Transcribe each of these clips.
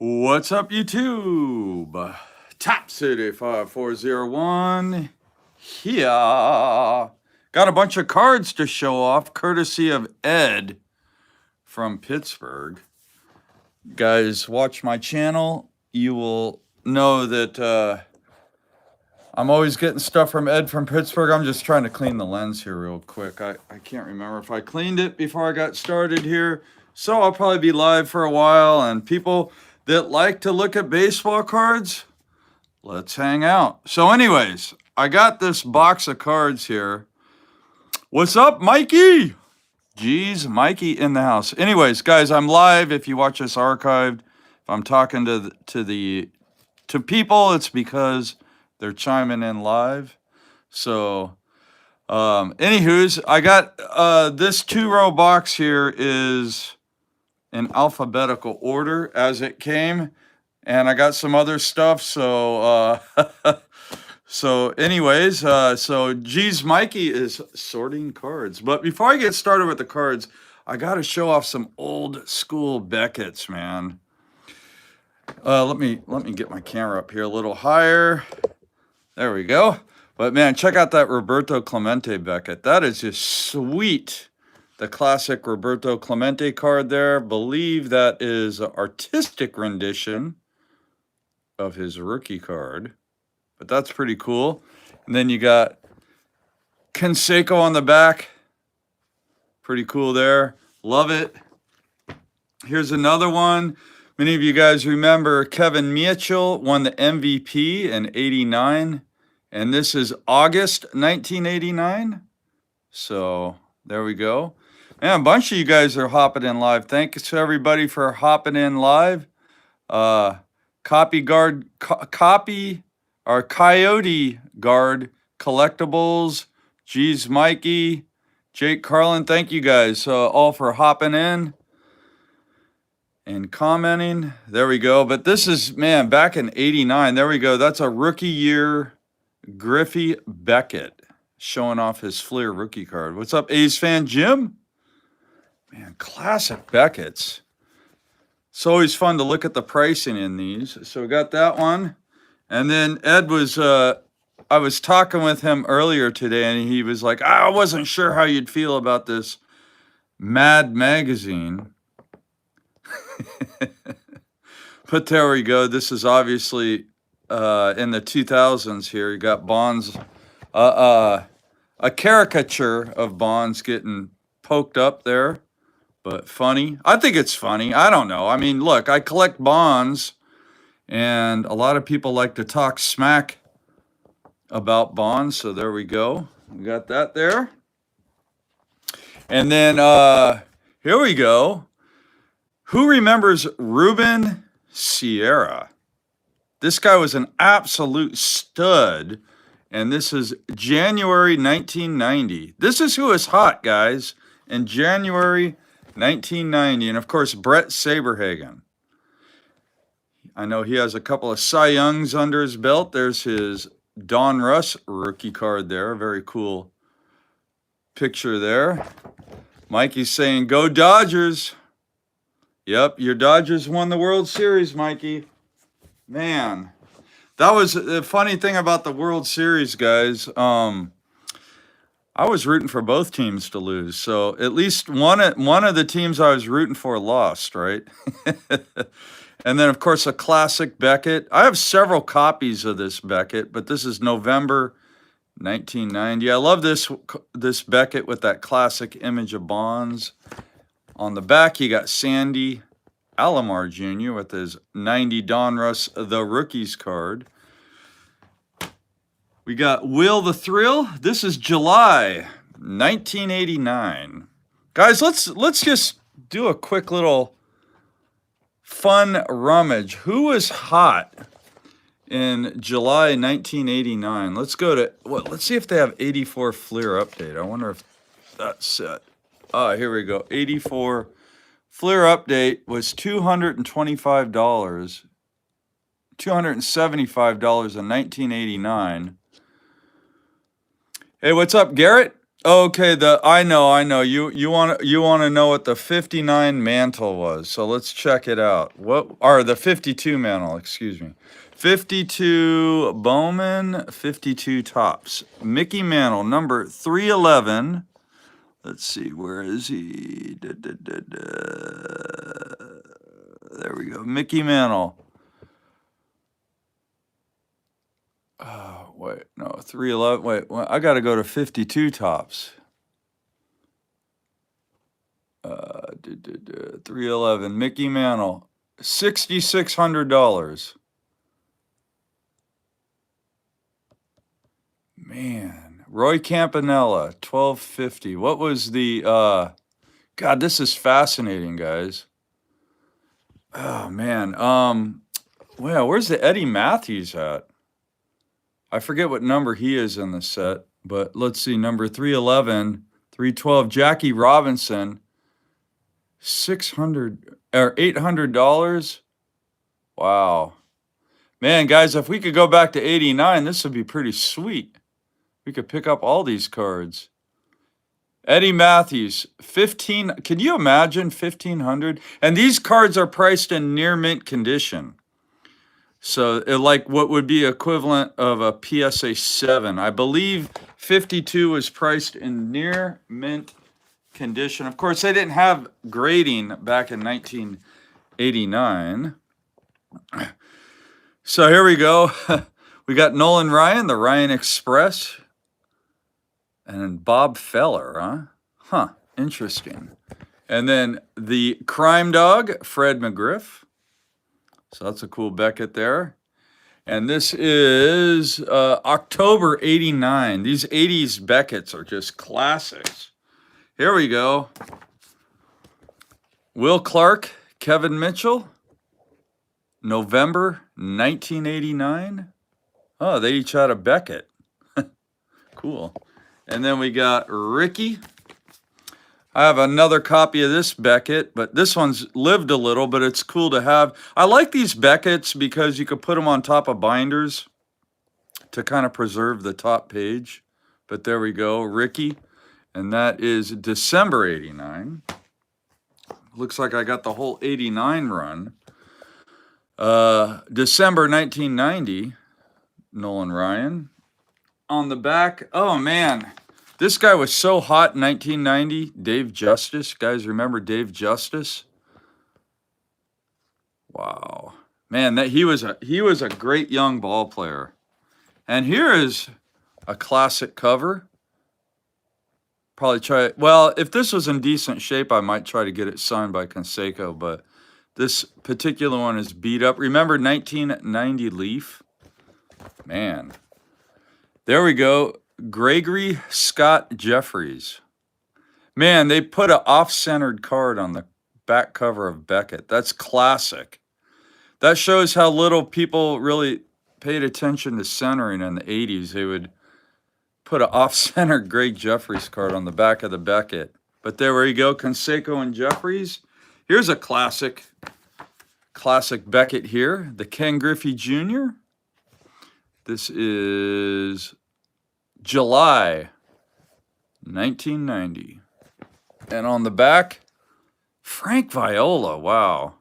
What's up, YouTube? Top City 5401 here. Got a bunch of cards to show off, courtesy of Ed from Pittsburg. Guys, watch my channel. You will know that I'm always getting stuff from Ed from Pittsburgh. I'm just trying to clean the lens here real quick. I can't remember if I cleaned it before I got started here. So I'll probably be live for a while, and people that like to look at baseball cards, let's hang out. So anyways, I got this box of cards here. What's up, Mikey? Geez, Mikey in the house. Anyways, guys, I'm live. If you watch this archived, if I'm talking to people, it's because they're chiming in live. So anywho's, I got this 2-row box here is in alphabetical order as it came, and I got some other stuff. So so anyways, so geez, Mikey is sorting cards. But before I get started with the cards, I got to show off some old school Beckets, man. Let me get my camera up here a little higher. There we go. But man, check out that Roberto Clemente Beckett. That is just sweet. The classic Roberto Clemente card there. Believe that is an artistic rendition of his rookie card. But that's pretty cool. And then you got Canseco on the back. Pretty cool there. Love it. Here's another one. Many of you guys remember Kevin Mitchell won the MVP in '89. And this is August 1989. So there we go. Man, a bunch of you guys are hopping in live. Thanks to everybody for hopping in live. Coyote Guard Collectibles. Geez, Mikey, Jake Carlin. Thank you guys all for hopping in and commenting. There we go. But this is, man, back in '89. There we go. That's a rookie year Griffey Beckett showing off his Fleer rookie card. What's up, A's fan Jim? Man, classic Beckett's. It's always fun to look at the pricing in these. So we got that one. And then Ed was, I was talking with him earlier today, and he was like, I wasn't sure how you'd feel about this Mad magazine. But there we go. This is obviously in the 2000s here. You got Bonds, a caricature of Bonds getting poked up there. But funny. I think it's funny. I don't know. I mean, look, I collect Bonds, and a lot of people like to talk smack about Bonds. So there we go. We got that there. And then here we go. Who remembers Ruben Sierra? This guy was an absolute stud. And this is January 1990. This is who is hot, guys, in January 1990. And of course, Brett Saberhagen. I know he has a couple of Cy Youngs under his belt. There's his Don Russ rookie card there. Very cool picture there. Mikey's saying, go Dodgers. Yep, your Dodgers won the World Series, Mikey. Man, that was the funny thing about the World Series, guys. I was rooting for both teams to lose. So at least one of the teams I was rooting for lost, right? And then, of course, a classic Beckett. I have several copies of this Beckett, but this is November 1990. I love this Beckett with that classic image of Bonds. On the back, you got Sandy Alomar Jr. with his 90 Don Russ The Rookies card. We got Will the Thrill. This is July 1989. Guys, let's just do a quick little fun rummage. Who was hot in July 1989? Let's go to let's see if they have 84 Fleer update. I wonder if that's set. Here we go. 84 Fleer update was $225. $275 in 1989. Hey, what's up, Garrett? Okay, I know. You want to know what the 59 mantle was. So let's check it out. What are the 52 mantle, excuse me. 52 Bowman, 52 tops. Mickey Mantle, number 311. Let's see, where is he? There we go. Mickey Mantle. Wait, no, 311. Wait, I got to go to 52 tops. 311 Mickey Mantle, $6,600. Man, Roy Campanella, 1250. What was the God, this is fascinating, guys. Oh man. Well, where's the Eddie Matthews at? I forget what number he is in the set, but let's see, number 311, 312, Jackie Robinson, 600 or $800. Wow. Man, guys, if we could go back to 89, this would be pretty sweet. We could pick up all these cards. Eddie Matthews, 15. Can you imagine 1,500? And these cards are priced in near mint condition. So like what would be equivalent of a PSA 7. I believe 52 was priced in near mint condition. Of course, they didn't have grading back in 1989. So here we go. We got Nolan Ryan, the Ryan Express, and Bob Feller, huh? Interesting. And then the Crime Dog, Fred McGriff. So that's a cool Beckett there. And this is October 89. These 80s Becketts are just classics. Here we go. Will Clark, Kevin Mitchell, November 1989. Oh, they each had a Beckett. Cool. And then we got Ricky. I have another copy of this Beckett, but this one's lived a little, but it's cool to have. I like these Becketts because you could put them on top of binders to kind of preserve the top page. But there we go, Ricky. And that is December 89. Looks like I got the whole 89 run. December 1990, Nolan Ryan. On the back, oh man, this guy was so hot in 1990. Dave Justice. Guys, remember Dave Justice? Wow. Man, he was a great young ball player. And here is a classic cover. Probably try it. Well, if this was in decent shape, I might try to get it signed by Canseco, but this particular one is beat up. Remember 1990 Leaf? Man. There we go. Gregory Scott Jeffries. Man, they put an off-centered card on the back cover of Beckett. That's classic. That shows how little people really paid attention to centering in the 80s. They would put an off-centered Greg Jeffries card on the back of the Beckett. But there we go, Canseco and Jeffries. Here's a classic Beckett here, the Ken Griffey Jr. This is July 1990. And on the back, Frank Viola, wow.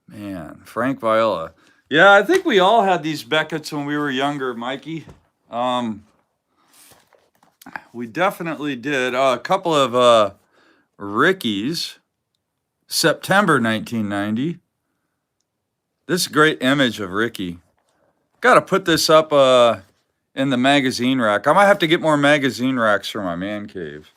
Man, Frank Viola. Yeah, I think we all had these Becketts when we were younger, Mikey. We definitely did. A couple of Rickies, September 1990. This great image of Ricky. Got to put this up in the magazine rack. I might have to get more magazine racks for my man cave.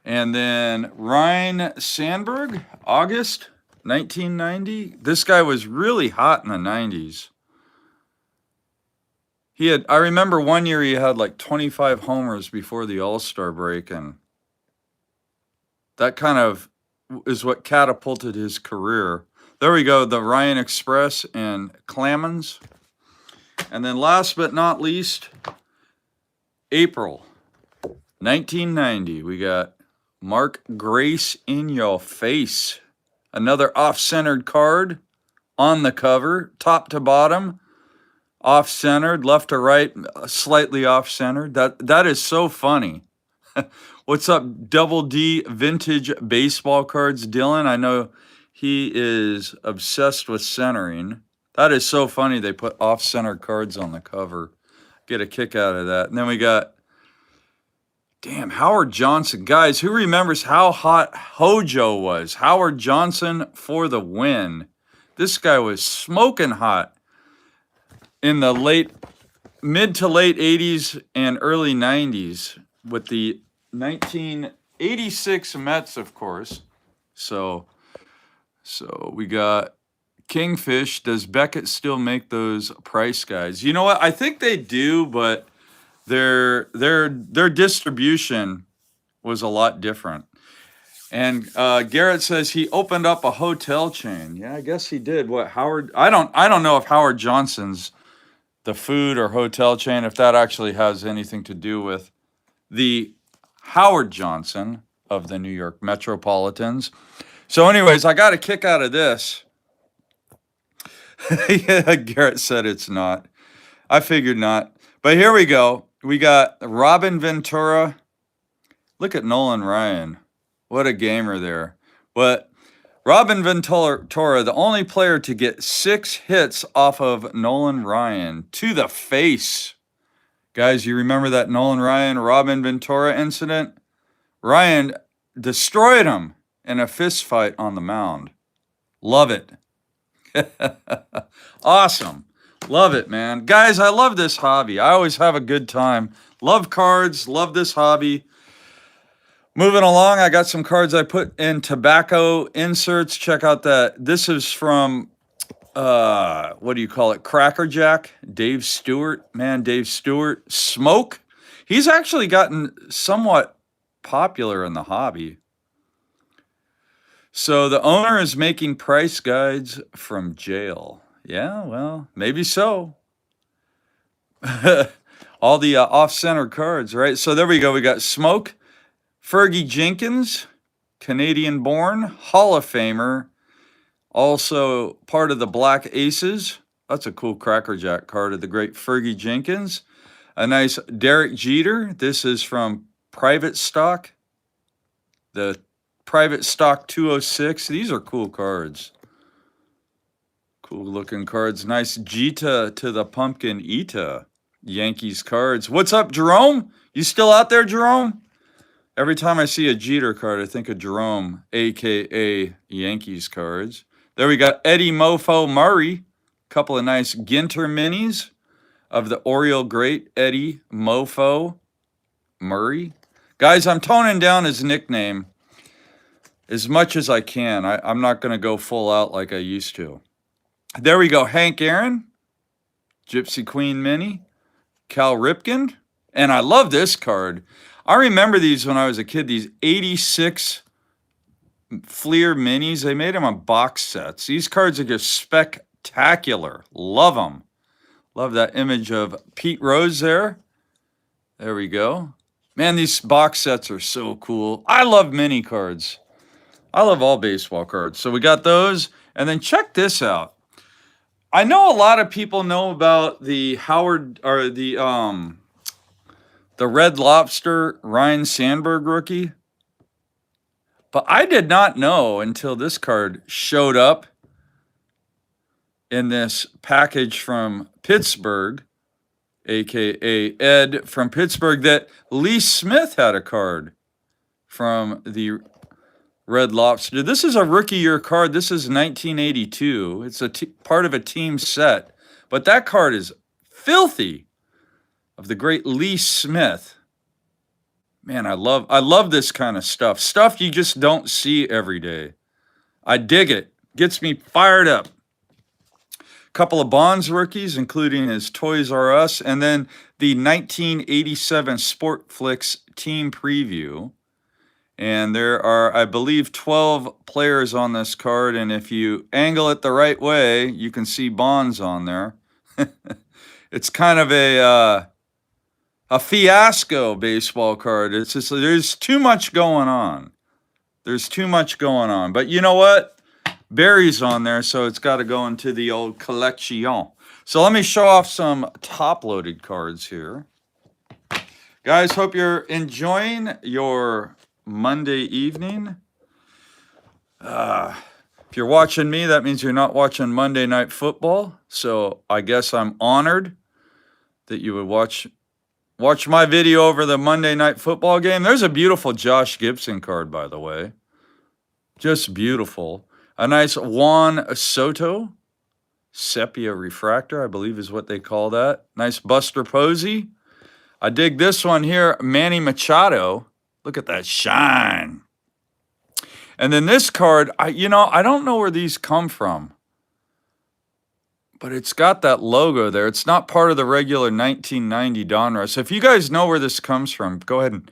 And then Ryan Sandberg, August 1990. This guy was really hot in the 90s. I remember one year he had like 25 homers before the All-Star break, and that kind of is what catapulted his career. There we go, the Ryan Express and Clamons. And then last but not least, April 1990, we got Mark Grace in your face. Another off-centered card on the cover, top to bottom. off-centered, left to right, slightly off-centered. That is so funny. What's up, Double D Vintage Baseball Cards, Dylan? I know he is obsessed with centering. That is so funny. They put off-center cards on the cover. Get a kick out of that. And then we got, damn, Howard Johnson. Guys, who remembers how hot Hojo was? Howard Johnson for the win. This guy was smoking hot in the mid to late 80s and early 90s with the 1986 Mets, of course. So we got Kingfish. Does Beckett still make those price guides? You know what? I think they do, but their distribution was a lot different. And Garrett says he opened up a hotel chain. Yeah, I guess he did. What, Howard? I don't know if Howard Johnson's the food or hotel chain, if that actually has anything to do with the Howard Johnson of the New York Metropolitans. So anyways, I got a kick out of this. Yeah, Garrett said it's not. I figured not. But here we go. We got Robin Ventura. Look at Nolan Ryan. What a gamer there. But Robin Ventura, the only player to get 6 hits off of Nolan Ryan to the face. Guys, you remember that Nolan Ryan, Robin Ventura incident? Ryan destroyed him in a fist fight on the mound. Love it. Awesome. Love it, man. Guys, I love this hobby. I always have a good time. Love cards. Love this hobby. Moving along, I got some cards I put in tobacco inserts. Check out that. This is from, what do you call it? Cracker Jack. Dave Stewart. Man, Dave Stewart. Smoke. He's actually gotten somewhat popular in the hobby. So the owner is making price guides from jail. Yeah, well, maybe so. All the off-center cards, right? So there we go. We got Smoke, Fergie Jenkins, Canadian-born, Hall of Famer, also part of the Black Aces. That's a cool Cracker Jack card of the great Fergie Jenkins. A nice Derek Jeter. This is from Private Stock. The Private Stock 206. These are cool cards. Cool looking cards. Nice Jita to the Pumpkin Ita. Yankees cards. What's up, Jerome? You still out there, Jerome? Every time I see a Jeter card, I think of Jerome, a.k.a. Yankees cards. There we got Eddie Mofo Murray. Couple of nice Ginter minis of the Oriole great Eddie Mofo Murray. Guys, I'm toning down his nickname as much as I can. I'm not going to go full out like I used to. There we go. Hank Aaron, Gypsy Queen Mini, Cal Ripken. And I love this card. I remember these when I was a kid, these 86 Fleer Minis. They made them on box sets. These cards are just spectacular. Love them. Love that image of Pete Rose there. There we go. Man, these box sets are so cool. I love mini cards. I love all baseball cards. So we got those. And then check this out. I know a lot of people know about the the Red Lobster Ryan Sandberg rookie. But I did not know until this card showed up in this package from Pittsburg, a.k.a. Ed from Pittsburgh, that Lee Smith had a card from the Red Lobster. This is a rookie year card. This is 1982. It's part of a team set. But that card is filthy, of the great Lee Smith. Man, I love this kind of stuff. Stuff you just don't see every day. I dig it. Gets me fired up. Couple of Bonds rookies, including his Toys R Us, and then the 1987 Sport Flicks team preview. And there are, I believe, 12 players on this card, and if you angle it the right way, you can see Bonds on there. It's kind of a fiasco baseball card. It's just, there's too much going on. There's too much going on. But you know what? Barry's on there, so it's got to go into the old collection. So let me show off some top-loaded cards here. Guys, hope you're enjoying your Monday evening. If you're watching me, that means you're not watching Monday Night Football. So I guess I'm honored that you would watch my video over the Monday Night Football game. There's a beautiful Josh Gibson card, by the way. Just beautiful. A nice Juan Soto sepia refractor, I believe is what they call that. Nice Buster Posey. I dig this one here, Manny Machado. Look at that shine. And then this card, I don't know where these come from, but it's got that logo there. It's not part of the regular 1990 Donruss. So if you guys know where this comes from, go ahead and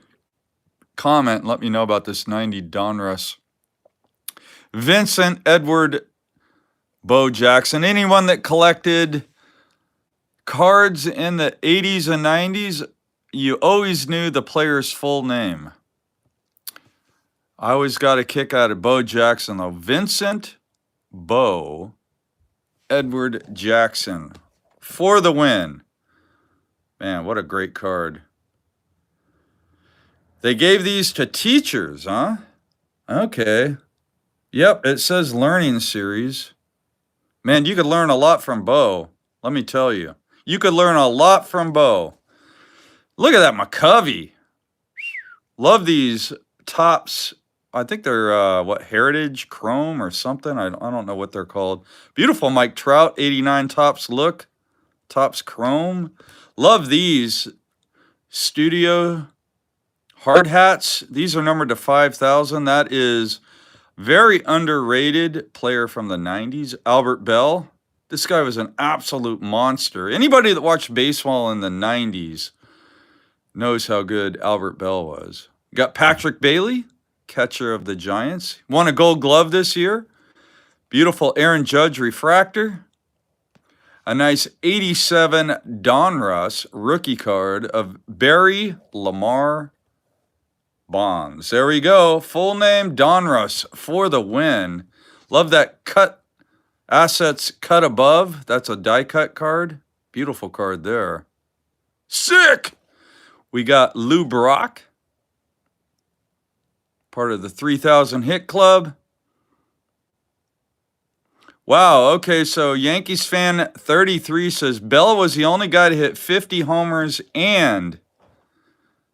comment and let me know about this 90 Donruss. Vincent Edward Bo Jackson. Anyone that collected cards in the 80s and 90s, you always knew the player's full name. I always got a kick out of Bo Jackson, though. Vincent Bo Edward Jackson for the win. Man, what a great card. They gave these to teachers, huh? Okay. Yep, it says Learning Series. Man, you could learn a lot from Bo. Let me tell you. You could learn a lot from Bo. Look at that McCovey. Love these tops. I think they're, Heritage Chrome or something. I don't know what they're called. Beautiful Mike Trout, 89 tops look. Tops Chrome. Love these Studio hard hats. These are numbered to 5,000. That is very underrated player from the 90s, Albert Bell. This guy was an absolute monster. Anybody that watched baseball in the 90s knows how good Albert Bell was. You got Patrick Bailey, catcher of the Giants. Won a Gold Glove this year. Beautiful Aaron Judge refractor. A nice 87 Donruss rookie card of Barry Lamar Bonds. There we go. Full name Donruss for the win. Love that cut. Assets cut above. That's a die cut card. Beautiful card there. Sick! We got Lou Brock, part of the 3,000 hit club. Wow, okay, so Yankees fan 33 says Bell was the only guy to hit 50 homers and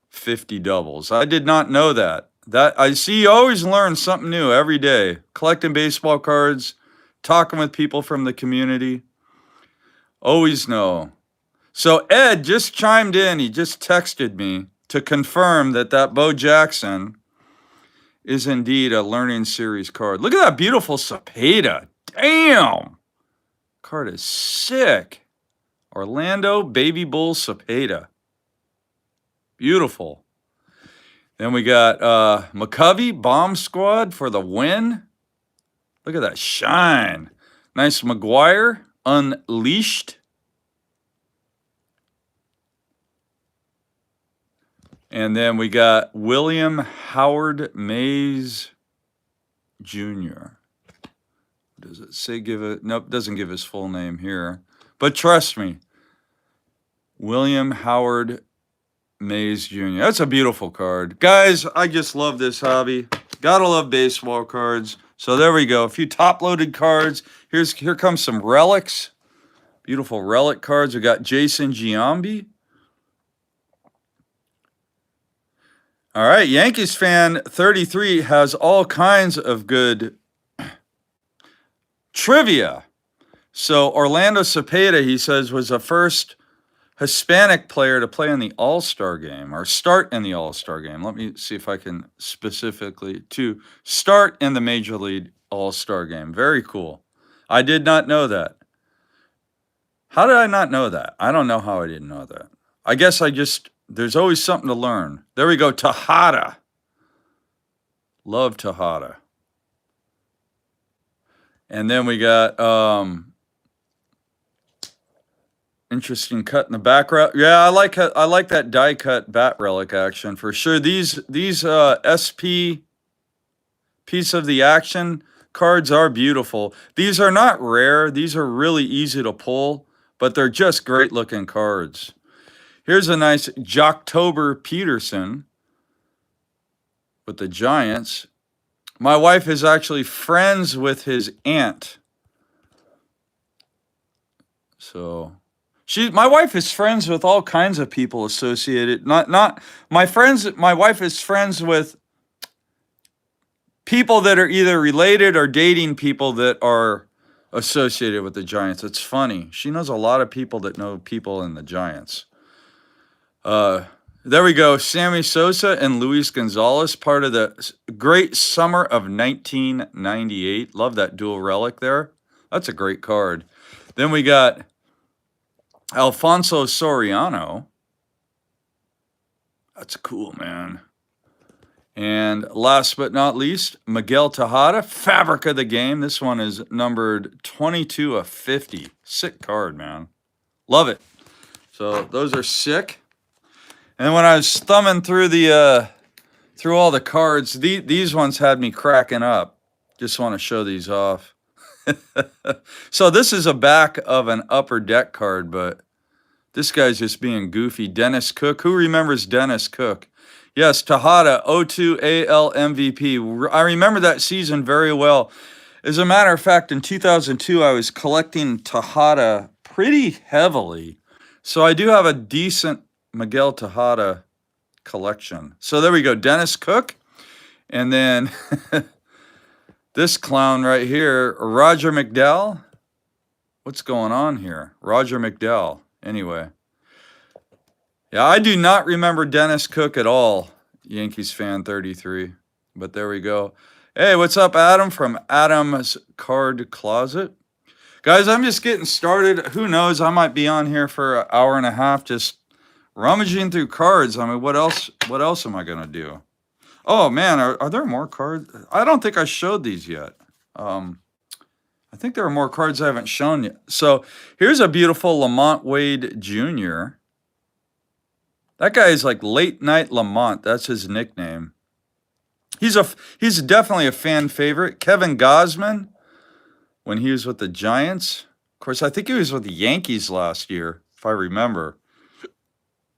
50 doubles. I did not know that. I see you always learn something new every day. Collecting baseball cards, talking with people from the community. Always know. So Ed just chimed in. He just texted me to confirm that Bo Jackson is indeed a Learning Series card. Look at that beautiful Cepeda. Damn! Card is sick. Orlando Baby Bull Cepeda. Beautiful. Then we got McCovey, Bomb Squad for the win. Look at that shine. Nice McGuire, Unleashed. And then we got William Howard Mays Jr. Does it say give it? Nope, doesn't give his full name here. But trust me, William Howard Mays Jr. That's a beautiful card. Guys, I just love this hobby. Gotta love baseball cards. So there we go. A few top-loaded cards. Here comes some relics. Beautiful relic cards. We got Jason Giambi. All right, Yankees fan 33 has all kinds of good trivia. So Orlando Cepeda, he says, was the first Hispanic player to play in the All-Star game or start in the All-Star game. Let me see if I can specifically to start in the Major League All-Star game. Very cool. I did not know that. How did I not know that? I don't know how I didn't know that. I guess there's always something to learn. There we go, Tejada. Love Tejada. And then we got interesting cut in the background. Yeah, I like that die cut bat relic action for sure. These SP piece of the action cards are beautiful. These are not rare. These are really easy to pull, but they're just great looking cards. Here's a nice Jocktober Peterson with the Giants. My wife is actually friends with his aunt. So my wife is friends with all kinds of people associated. Not my friends. My wife is friends with people that are either related or dating people that are associated with the Giants. It's funny. She knows a lot of people that know people in the Giants. There we go. Sammy Sosa and Luis Gonzalez, part of the great summer of 1998. Love that dual relic there. That's a great card. Then we got Alfonso Soriano. That's cool, man. And last but not least, Miguel Tejada, fabric of the game. This one is numbered 22 of 50. Sick card, man. Love it. So those are sick. And when I was thumbing through through all the cards, these ones had me cracking up. Just want to show these off. So this is a back of an upper deck card, but this guy's just being goofy. Dennis Cook. Who remembers Dennis Cook? Yes, Tejada, 02 AL MVP. I remember that season very well. As a matter of fact, in 2002, I was collecting Tejada pretty heavily. So I do have a decent Miguel Tejada collection. So there we go, Dennis Cook. And then this clown right here, Roger McDowell. What's going on here? Roger McDowell. Anyway. Yeah, I do not remember Dennis Cook at all, Yankees fan 33. But there we go. Hey, what's up, Adam from Adam's Card Closet? Guys, I'm just getting started. Who knows? I might be on here for an hour and a half just rummaging through cards. I mean, what else am I going to do? Oh, man, are there more cards? I don't think I showed these yet. I think there are more cards I haven't shown yet. So here's a beautiful Lamont Wade Jr. That guy is like Late Night Lamont. That's his nickname. He's definitely a fan favorite. Kevin Gausman, when he was with the Giants. Of course, I think he was with the Yankees last year, if I remember.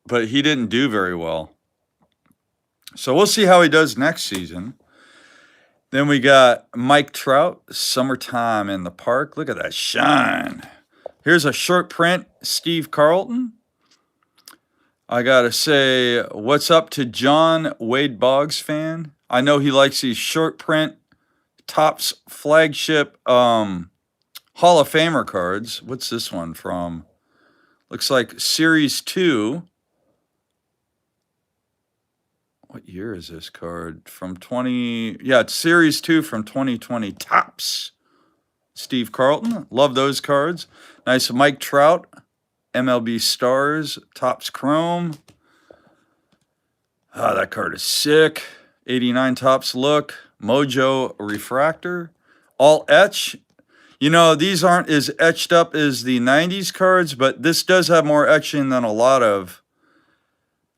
But he didn't do very well. So we'll see how he does next season. Then we got Mike Trout, Summertime in the Park. Look at that shine. Here's a short print, Steve Carlton. I got to say, what's up to John Wade Boggs fan? I know he likes these short print Topps flagship Hall of Famer cards. What's this one from? Looks like Series 2. What year is this card? From 20... Yeah, it's Series 2 from 2020. Topps. Steve Carlton. Love those cards. Nice Mike Trout. MLB Stars, Topps Chrome. Ah, that card is sick. 89 Topps look. Mojo Refractor. All etch. You know, these aren't as etched up as the 90s cards, but this does have more etching than a lot of...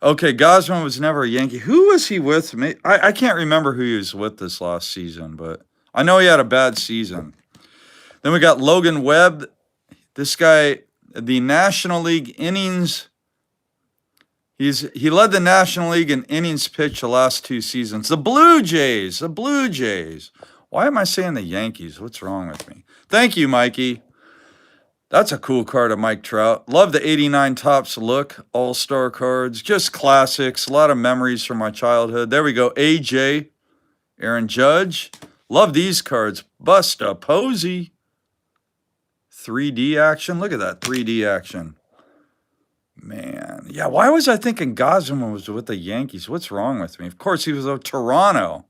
Okay, Gausman was never a Yankee. Who was he with? I can't remember who he was with this last season, but I know he had a bad season. Then we got Logan Webb. This guy... The National League innings, he led the National League in innings pitched the last 2 seasons. The Blue Jays. Why am I saying the Yankees? What's wrong with me? Thank you, Mikey. That's a cool card of Mike Trout. Love the 89 Topps look. All-star cards. Just classics. A lot of memories from my childhood. There we go. AJ. Aaron Judge. Love these cards. Busta Posey. 3D action. Look at that 3D action. Man. Yeah, why was I thinking Gausman was with the Yankees? What's wrong with me? Of course, he was with Toronto.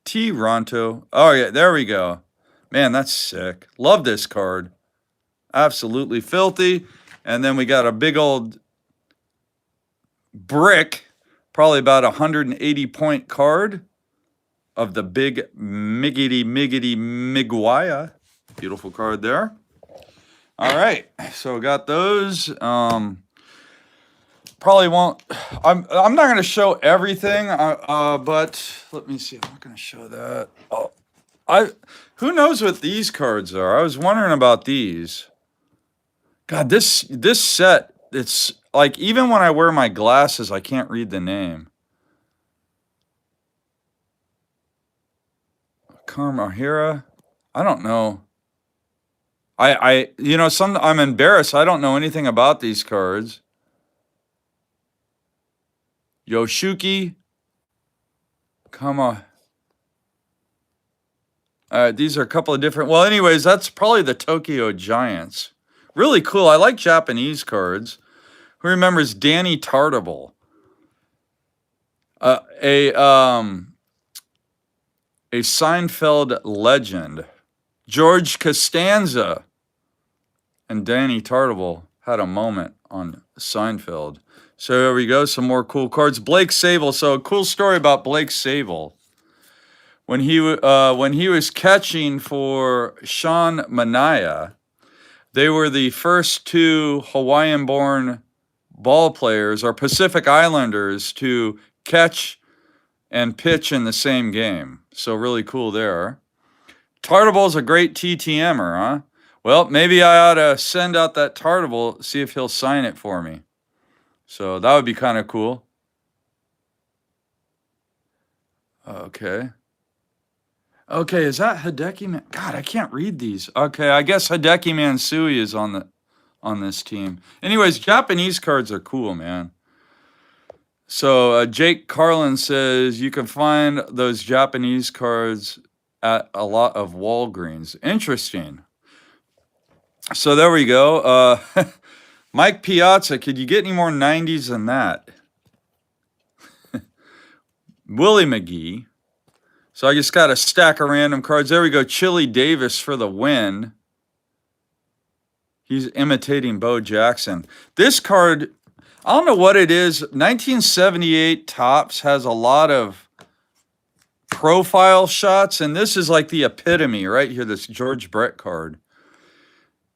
Toronto. Oh, yeah, there we go. Man, that's sick. Love this card. Absolutely filthy. And then we got a big old brick, probably about 180-point card of the big Miggity Miguaya. Beautiful card there. All right, so got those. Probably won't. I'm not going to show everything, but let me see. I'm not going to show that. Oh, who knows what these cards are? I was wondering about these. God, this set, it's like even when I wear my glasses, I can't read the name. Karmahira? I don't know. I'm embarrassed. I don't know anything about these cards. Yoshuki, Kama. These are a couple of different. Well, anyways, that's probably the Tokyo Giants. Really cool. I like Japanese cards. Who remembers Danny Tartable? Uh, a um, a Seinfeld legend. George Costanza and Danny Tartable had a moment on Seinfeld. So there we go. Some more cool cards. Blake Sable. So a cool story about Blake Sable. When he was catching for Sean Manaea, they were the first two Hawaiian-born ball players or Pacific Islanders to catch and pitch in the same game. So really cool there. Tartable's a great TTMer, huh? Well, maybe I ought to send out that Tartable, see if he'll sign it for me. So that would be kind of cool. Okay. Okay, is that Hideki Man? God, I can't read these. Okay, I guess Hideki Matsui is on this team. Anyways, Japanese cards are cool, man. So Jake Carlin says you can find those Japanese cards at a lot of Walgreens. Interesting. So there we go. Mike Piazza, could you get any more 90s than that? Willie McGee. So I just got a stack of random cards. There we go. Chili Davis for the win. He's imitating Bo Jackson. This card, I don't know what it is. 1978 Topps has a lot of profile shots, and this is like the epitome right here. This George Brett card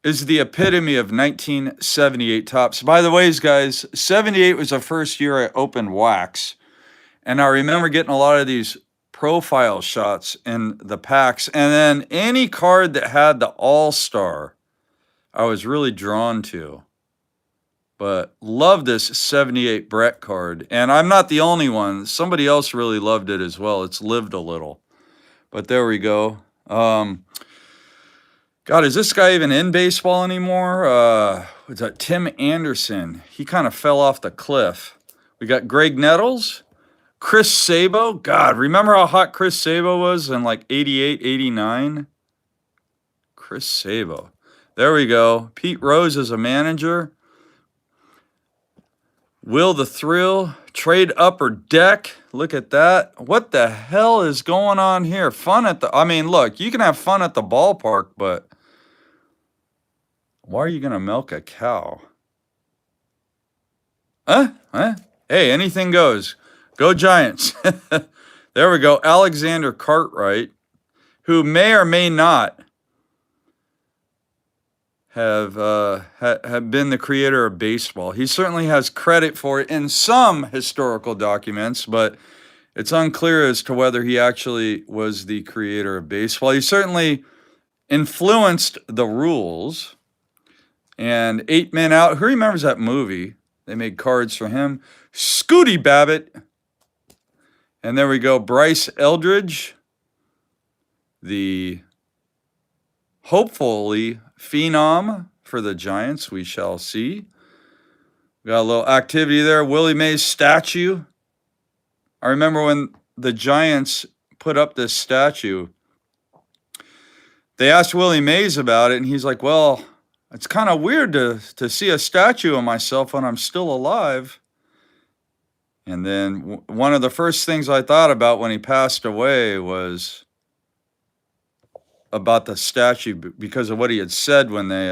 is the epitome of 1978 Topps. By the way, guys, 78 was the first year I opened wax, and I remember getting a lot of these profile shots in the packs, and then any card that had the All-Star I was really drawn to. But love this 78 Brett card, and I'm not the only one. Somebody else really loved it as well. It's lived a little, but there we go. God, is this guy even in baseball anymore? What's that? Tim Anderson. He kind of fell off the cliff. We got Greg Nettles. Chris Sabo, God, remember how hot Chris Sabo was in like 88, 89? Chris Sabo. There we go. Pete Rose is a manager. Will the Thrill, Trade Upper Deck. Look at that. What the hell is going on here? Fun at the, I mean, look, you can have fun at the ballpark, but why are you going to milk a cow? Huh? Hey, anything goes. Go Giants. There we go. Alexander Cartwright, who may or may not have been the creator of baseball. He certainly has credit for it in some historical documents, but it's unclear as to whether he actually was the creator of baseball. He certainly influenced the rules. And 8 Men Out. Who remembers that movie? They made cards for him. Scooty Babbitt. And there we go, Bryce Eldridge, the hopefully phenom for the Giants. We shall see. Got a little activity there. Willie Mays statue. I remember when the Giants put up this statue, they asked Willie Mays about it, and he's like, well, it's kind of weird to see a statue of myself when I'm still alive. And then one of the first things I thought about when he passed away was about the statue because of what he had said when they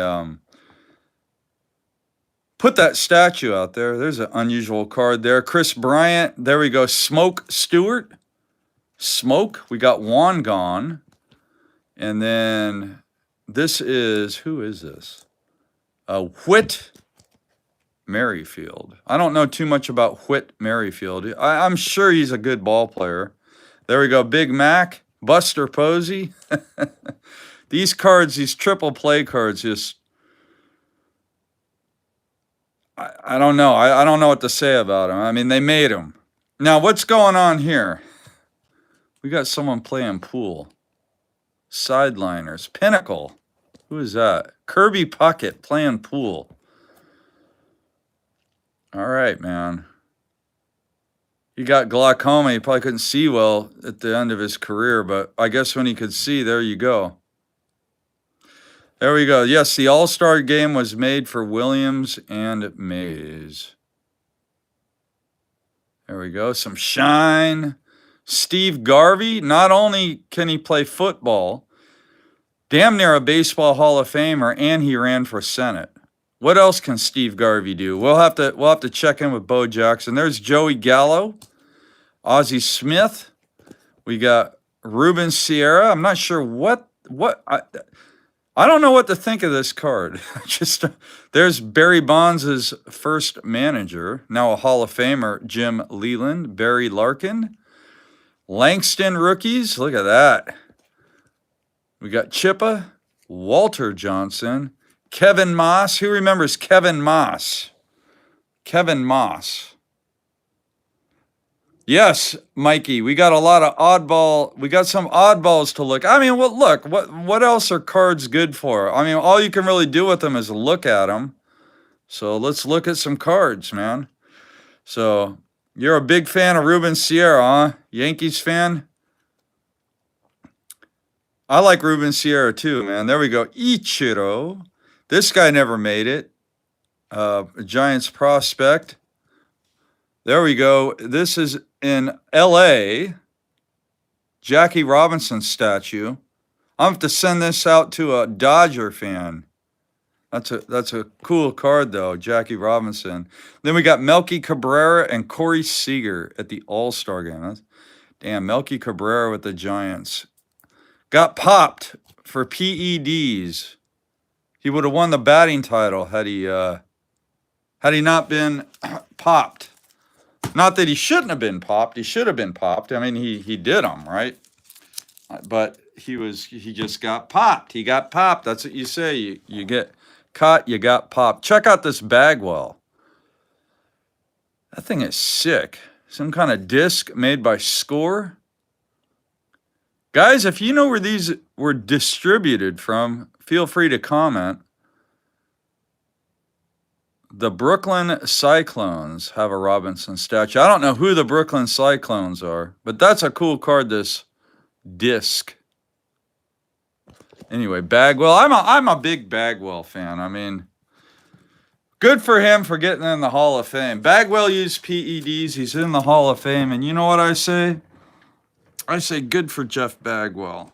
put that statue out there. There's an unusual card there. Chris Bryant. There we go. Smoke Stewart. Smoke. We got Juan gone. And then this is, who is this? Whit Merrifield. I don't know too much about Whit Merrifield. I'm sure he's a good ball player. There we go. Big Mac, Buster Posey. These cards, these triple play cards, just I don't know. I don't know what to say about him. I mean, they made him. Now, what's going on here? We got someone playing pool. Sideliners. Pinnacle. Who is that? Kirby Puckett playing pool. All right, man. He got glaucoma. He probably couldn't see well at the end of his career, but I guess when he could see, there you go. There we go. Yes, the All-Star game was made for Williams and Mays. There we go. Some shine. Steve Garvey, not only can he play football, damn near a baseball Hall of Famer, and he ran for Senate. What else can Steve Garvey do? We'll have to check in with Bo Jackson. There's Joey Gallo, Ozzie Smith. We got Ruben Sierra. I'm not sure what I don't know what to think of this card. Just there's Barry Bonds' first manager, now a Hall of Famer, Jim Leland, Barry Larkin, Langston rookies. Look at that. We got Chippa, Walter Johnson, Kevin Moss. Who remembers Kevin Moss? Kevin Moss. Yes, Mikey, we got a lot of oddball. We got some oddballs to look. I mean, well, look, what else are cards good for? I mean, all you can really do with them is look at them. So let's look at some cards, man. So you're a big fan of Ruben Sierra, huh? Yankees fan? I like Ruben Sierra too, man. There we go. Ichiro. This guy never made it. Giants prospect. There we go. This is in L.A. Jackie Robinson statue. I'll have to send this out to a Dodger fan. That's a cool card, though, Jackie Robinson. Then we got Melky Cabrera and Corey Seager at the All-Star game. Damn, Melky Cabrera with the Giants. Got popped for PEDs. He would have won the batting title had he not been popped. Not that he shouldn't have been popped. He should have been popped. I mean, he did them, right? But he just got popped. He got popped. That's what you say. You get caught, you got popped. Check out this Bagwell. That thing is sick. Some kind of disc made by Score. Guys, if you know where these were distributed from, feel free to comment. The Brooklyn Cyclones have a Robinson statue. I don't know who the Brooklyn Cyclones are, but that's a cool card, this disc. Anyway, Bagwell. I'm a big Bagwell fan. I mean, good for him for getting in the Hall of Fame. Bagwell used PEDs. He's in the Hall of Fame. And you know what I say? I say good for Jeff Bagwell.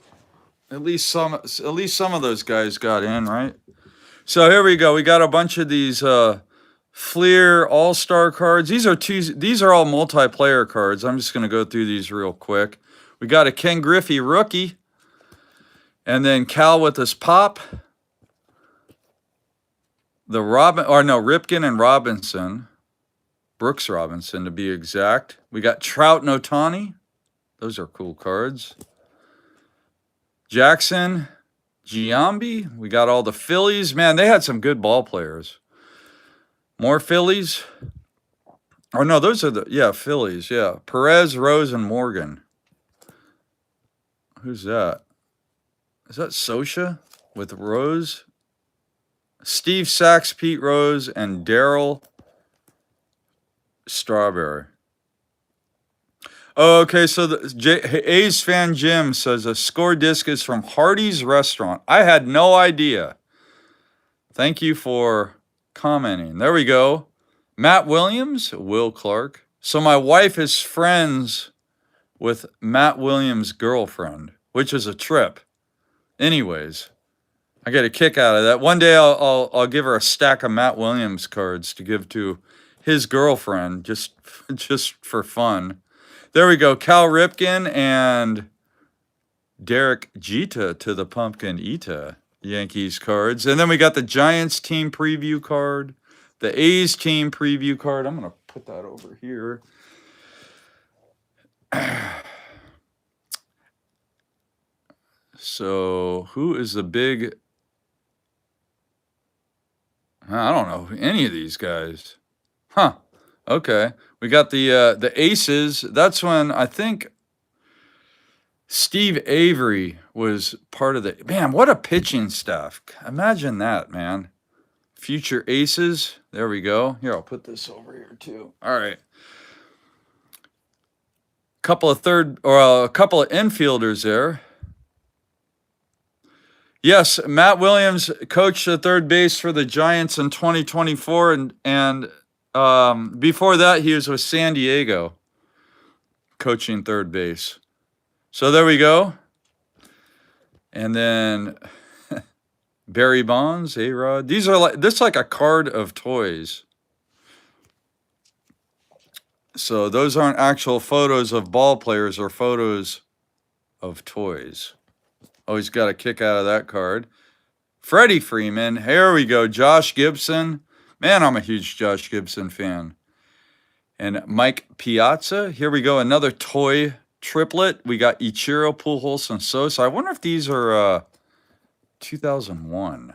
At least some of those guys got in, right? So here we go. We got a bunch of these Fleer All-Star cards. These are all multiplayer cards. I'm just going to go through these real quick. We got a Ken Griffey rookie. And then Cal with his pop. Ripken and Robinson. Brooks Robinson to be exact. We got Trout and Ohtani. Those are cool cards. Jackson, Giambi. We got all the Phillies. Man, they had some good ball players. More Phillies. Oh, no, those are Phillies, yeah. Perez, Rose, and Morgan. Who's that? Is that Sosha with Rose? Steve Sachs, Pete Rose, and Daryl Strawberry. Oh, okay, so the A's fan Jim says a Score disc is from Hardee's Restaurant. I had no idea. Thank you for commenting. There we go. Matt Williams, Will Clark. So my wife is friends with Matt Williams' girlfriend, which is a trip. Anyways, I get a kick out of that. One day I'll give her a stack of Matt Williams cards to give to his girlfriend just for fun. There we go. Cal Ripken and Derek Jeter to the Pumpkin Eater Yankees cards. And then we got the Giants team preview card, the A's team preview card. I'm going to put that over here. So who is the big I don't know any of these guys. Huh. Okay. We got the Aces. That's when I think Steve Avery was part of the. Man, what a pitching staff. Imagine that, man. Future Aces. There we go. Here, I'll put this over here too. All right. A couple of infielders there. Yes, Matt Williams coached the third base for the Giants in 2024, and before that, he was with San Diego coaching third base. So there we go. And then Barry Bonds, A-Rod. These are this is like a card of toys. So those aren't actual photos of ball players or photos of toys. Always got a kick out of that card. Freddie Freeman. Here we go. Josh Gibson. Man, I'm a huge Josh Gibson fan. And Mike Piazza. Here we go. Another toy triplet. We got Ichiro, Pujols, and Sosa. I wonder if these are 2001.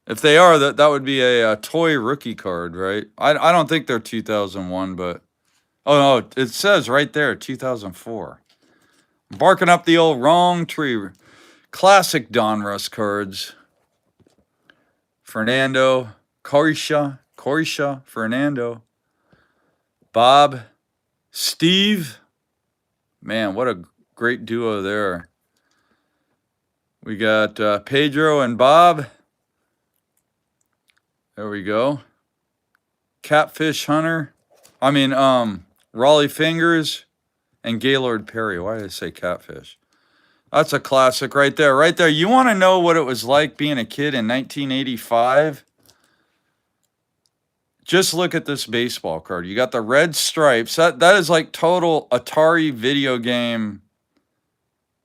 If they are, that would be a toy rookie card, right? I don't think they're 2001, but... Oh, no, it says right there, 2004. Barking up the old wrong tree. Classic Donruss cards. Fernando, Corisha, Fernando. Bob, Steve. Man, what a great duo there. We got Pedro and Bob. There we go. Catfish Hunter. I mean, Raleigh Fingers and Gaylord Perry. Why did I say Catfish? That's a classic right there. Right there. You want to know what it was like being a kid in 1985? Just look at this baseball card. You got the red stripes. That is like total Atari video game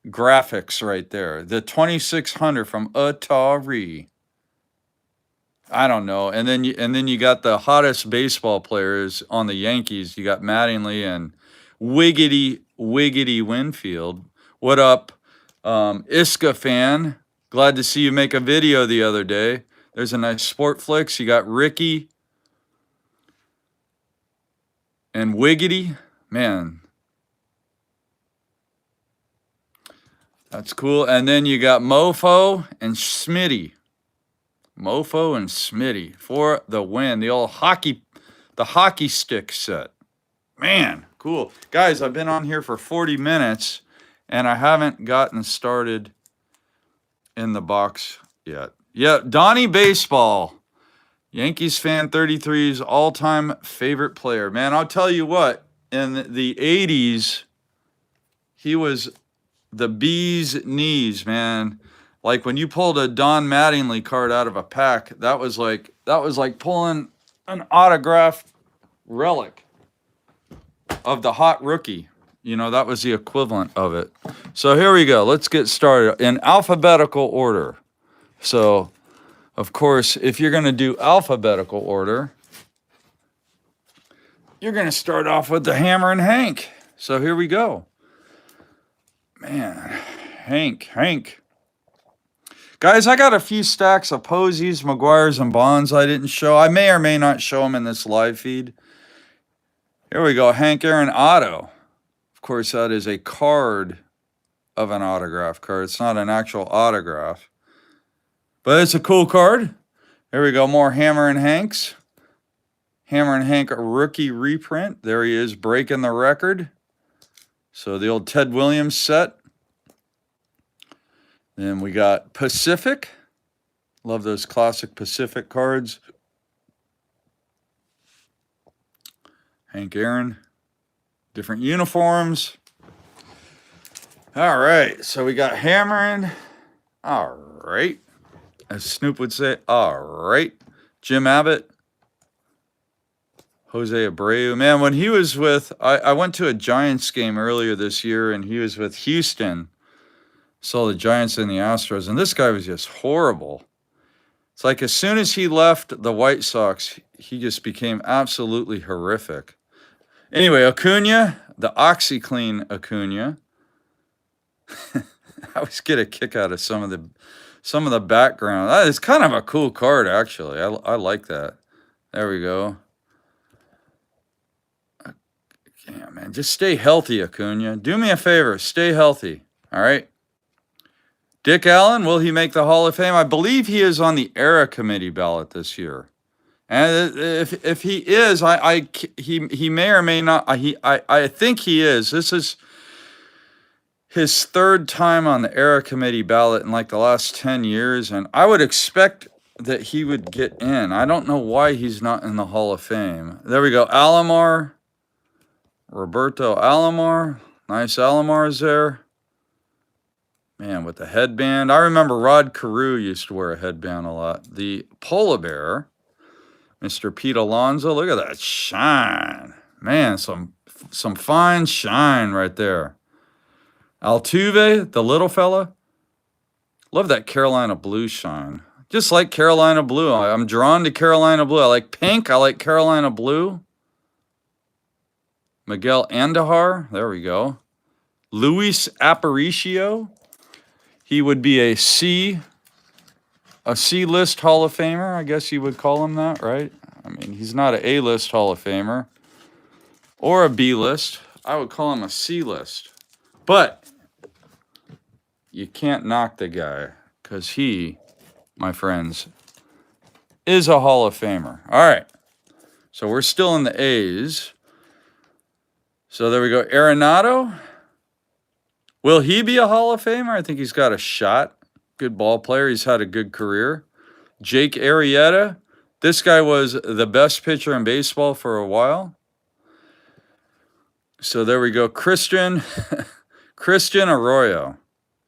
graphics right there. The 2600 from Atari. I don't know. And then you got the hottest baseball players on the Yankees. You got Mattingly and Wiggity Winfield. What up, Iska fan? Glad to see you make a video the other day. There's a nice Sport Flicks. You got Ricky and Wiggity. Man, that's cool. And then you got Mofo and Smitty. Mofo and Smitty for the win. The old hockey stick set. Man, cool. Guys, I've been on here for 40 minutes, and I haven't gotten started in the box yet. Yeah, Donnie Baseball. Yankees fan 33's all-time favorite player. Man, I'll tell you what, in the 80s, he was the bee's knees, man. Like when you pulled a Don Mattingly card out of a pack, that was like pulling an autographed relic of the hot rookie. You know, that was the equivalent of it. So here we go. Let's get started in alphabetical order. So, of course, if you're going to do alphabetical order, you're going to start off with the Hammer and Hank. So here we go. Man, Hank. Guys, I got a few stacks of Posies, McGuires, and Bonds I didn't show. I may or may not show them in this live feed. Here we go, Hank Aaron Auto. Of course, that is a card of an autograph card. It's not an actual autograph. But it's a cool card. Here we go, more Hammer and Hanks. Hammer and Hank rookie reprint. There he is, breaking the record. So the old Ted Williams set. Then we got Pacific. Love those classic Pacific cards. Hank Aaron. Different uniforms. All right. So we got Hammering. All right. As Snoop would say, all right. Jim Abbott. Jose Abreu. Man, when he was with... I went to a Giants game earlier this year, and he was with Houston. Saw the Giants and the Astros, and this guy was just horrible. It's like as soon as he left the White Sox, he just became absolutely horrific. Anyway, Acuna, the OxyClean Acuna. I always get a kick out of some of some of the background. That is kind of a cool card, actually. I like that. There we go. Yeah, man, just stay healthy, Acuna. Do me a favor, stay healthy. All right. Dick Allen, will he make the Hall of Fame? I believe he is on the Era Committee ballot this year. And if he is, he may or may not. I think he is. This is his third time on the Era Committee ballot in like the last 10 years, and I would expect that he would get in. I don't know why he's not in the Hall of Fame. There we go. Alomar, Roberto Alomar. Nice Alomars there. Man, with the headband. I remember Rod Carew used to wear a headband a lot. The Polar Bear, Mr. Pete Alonso. Look at that shine. Man, some fine shine right there. Altuve, the little fella. Love that Carolina blue shine. Just like Carolina blue. I'm drawn to Carolina blue. I like pink. I like Carolina blue. Miguel Andujar. There we go. Luis Aparicio. He would be a C-list Hall of Famer. I guess you would call him that, right? I mean, he's not an A-list Hall of Famer or a B-list. I would call him a C-list. But you can't knock the guy because he, my friends, is a Hall of Famer. All right. So we're still in the A's. So there we go. Arenado. Will he be a Hall of Famer? I think he's got a shot. Good ball player. He's had a good career. Jake Arrieta. This guy was the best pitcher in baseball for a while. So there we go. Christian Arroyo.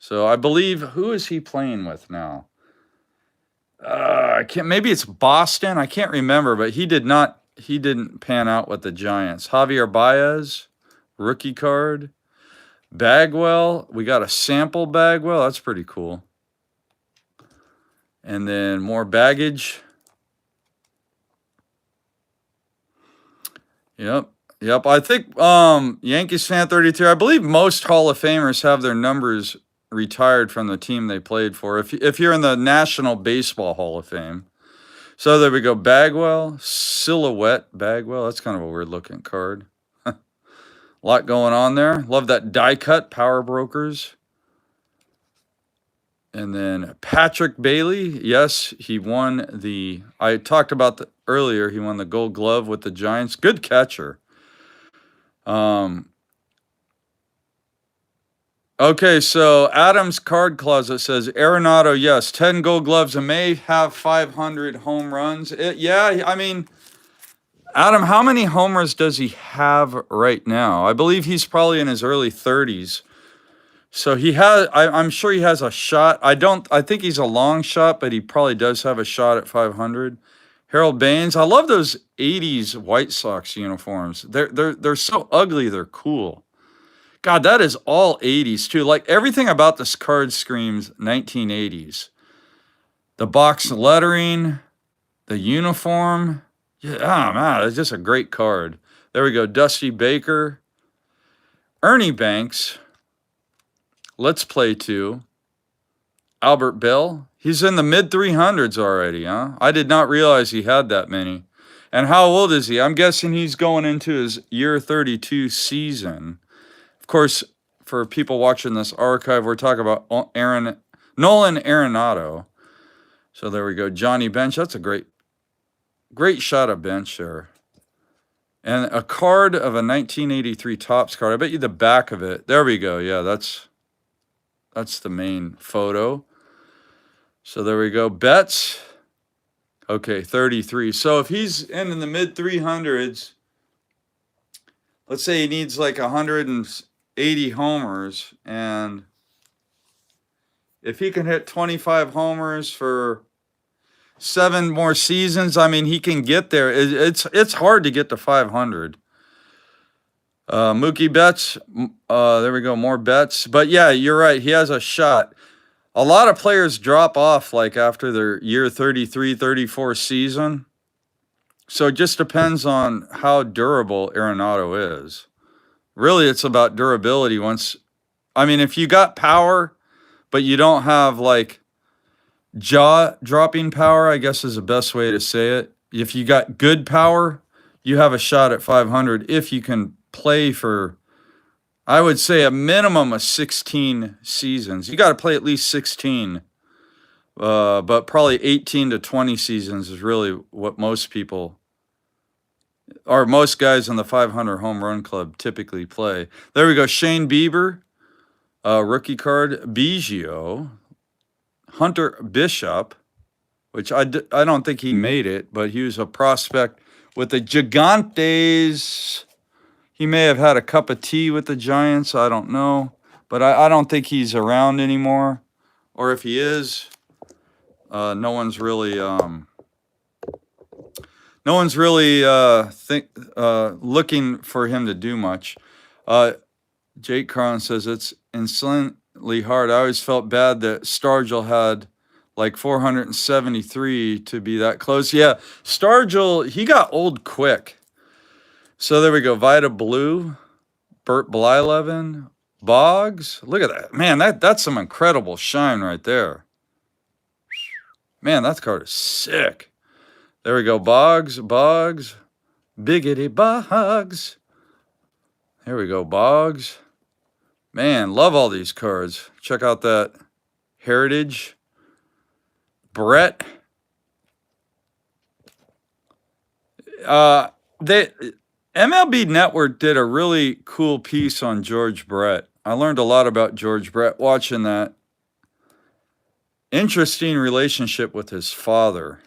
So I believe, who is he playing with now? I can't. Maybe it's Boston. I can't remember, but he didn't pan out with the Giants. Javier Baez, rookie card. Bagwell, we got a sample Bagwell. That's pretty cool. And then more baggage. Yep. I think Yankees fan 33. I believe most Hall of Famers have their numbers retired from the team they played for. If you're in the National Baseball Hall of Fame. So there we go. Bagwell, silhouette Bagwell. That's kind of a weird looking card. A lot going on there. Love that die cut, Power Brokers. And then Patrick Bailey. Yes, he won the, I talked about earlier, he won the Gold Glove with the Giants. Good catcher. Okay, so Adam's card closet says, Arenado, yes, 10 Gold Gloves and may have 500 home runs. Yeah, I mean, Adam, how many homers does he have right now? I believe he's probably in his early 30s. So he has, I'm sure he has a shot. I think he's a long shot, but he probably does have a shot at 500. Harold Baines. I love those 80s White Sox uniforms. They're so ugly, they're cool. God, that is all 80s too. Like everything about this card screams 1980s. The box lettering, the uniform. Yeah, oh man, it's just a great card. There we go. Dusty Baker. Ernie Banks. Let's Play 2. Albert Bell. He's in the mid 300s already, huh? I did not realize he had that many. And how old is he? I'm guessing he's going into his year 32 season. Of course, for people watching this archive, we're talking about Nolan Arenado. So there we go. Johnny Bench. That's a great shot of Bench there. And a card of a 1983 Topps card. I bet you the back of it. There we go. Yeah, that's the main photo. So there we go. Betts. Okay, 33. So if he's in the mid 300s, let's say he needs like 180 homers, and if he can hit 25 homers for 7 more seasons, I mean, he can get there. It's hard to get to 500. Mookie Betts, there we go, more Betts. But yeah, you're right, he has a shot. A lot of players drop off like after their year 33, 34 season. So it just depends on how durable Arenado is. Really, it's about durability. If you got power, but you don't have like jaw-dropping power, I guess is the best way to say it. If you got good power, you have a shot at 500 if you can play for, I would say, a minimum of 16 seasons. You got to play at least 16, but probably 18 to 20 seasons is really what most people, or most guys in the 500 home run club typically play. There we go. Shane Bieber, rookie card. Biggio. Hunter Bishop, which I don't think he made it, but he was a prospect with the Gigantes. He may have had a cup of tea with the Giants. I don't know. But I don't think he's around anymore. Or if he is, no one's really looking for him to do much. Jake Carlin says it's insanely hard. I always felt bad that Stargell had like 473 to be that close. Yeah, Stargell, he got old quick. So there we go. Vida Blue, Bert Blyleven, Boggs. Look at that. Man, that's some incredible shine right there. Man, that card is sick. There we go. Boggs, Biggity Boggs. There we go. Boggs. Man, love all these cards. Check out that Heritage. Brett. MLB Network did a really cool piece on George Brett. I learned a lot about George Brett watching that. Interesting relationship with his father.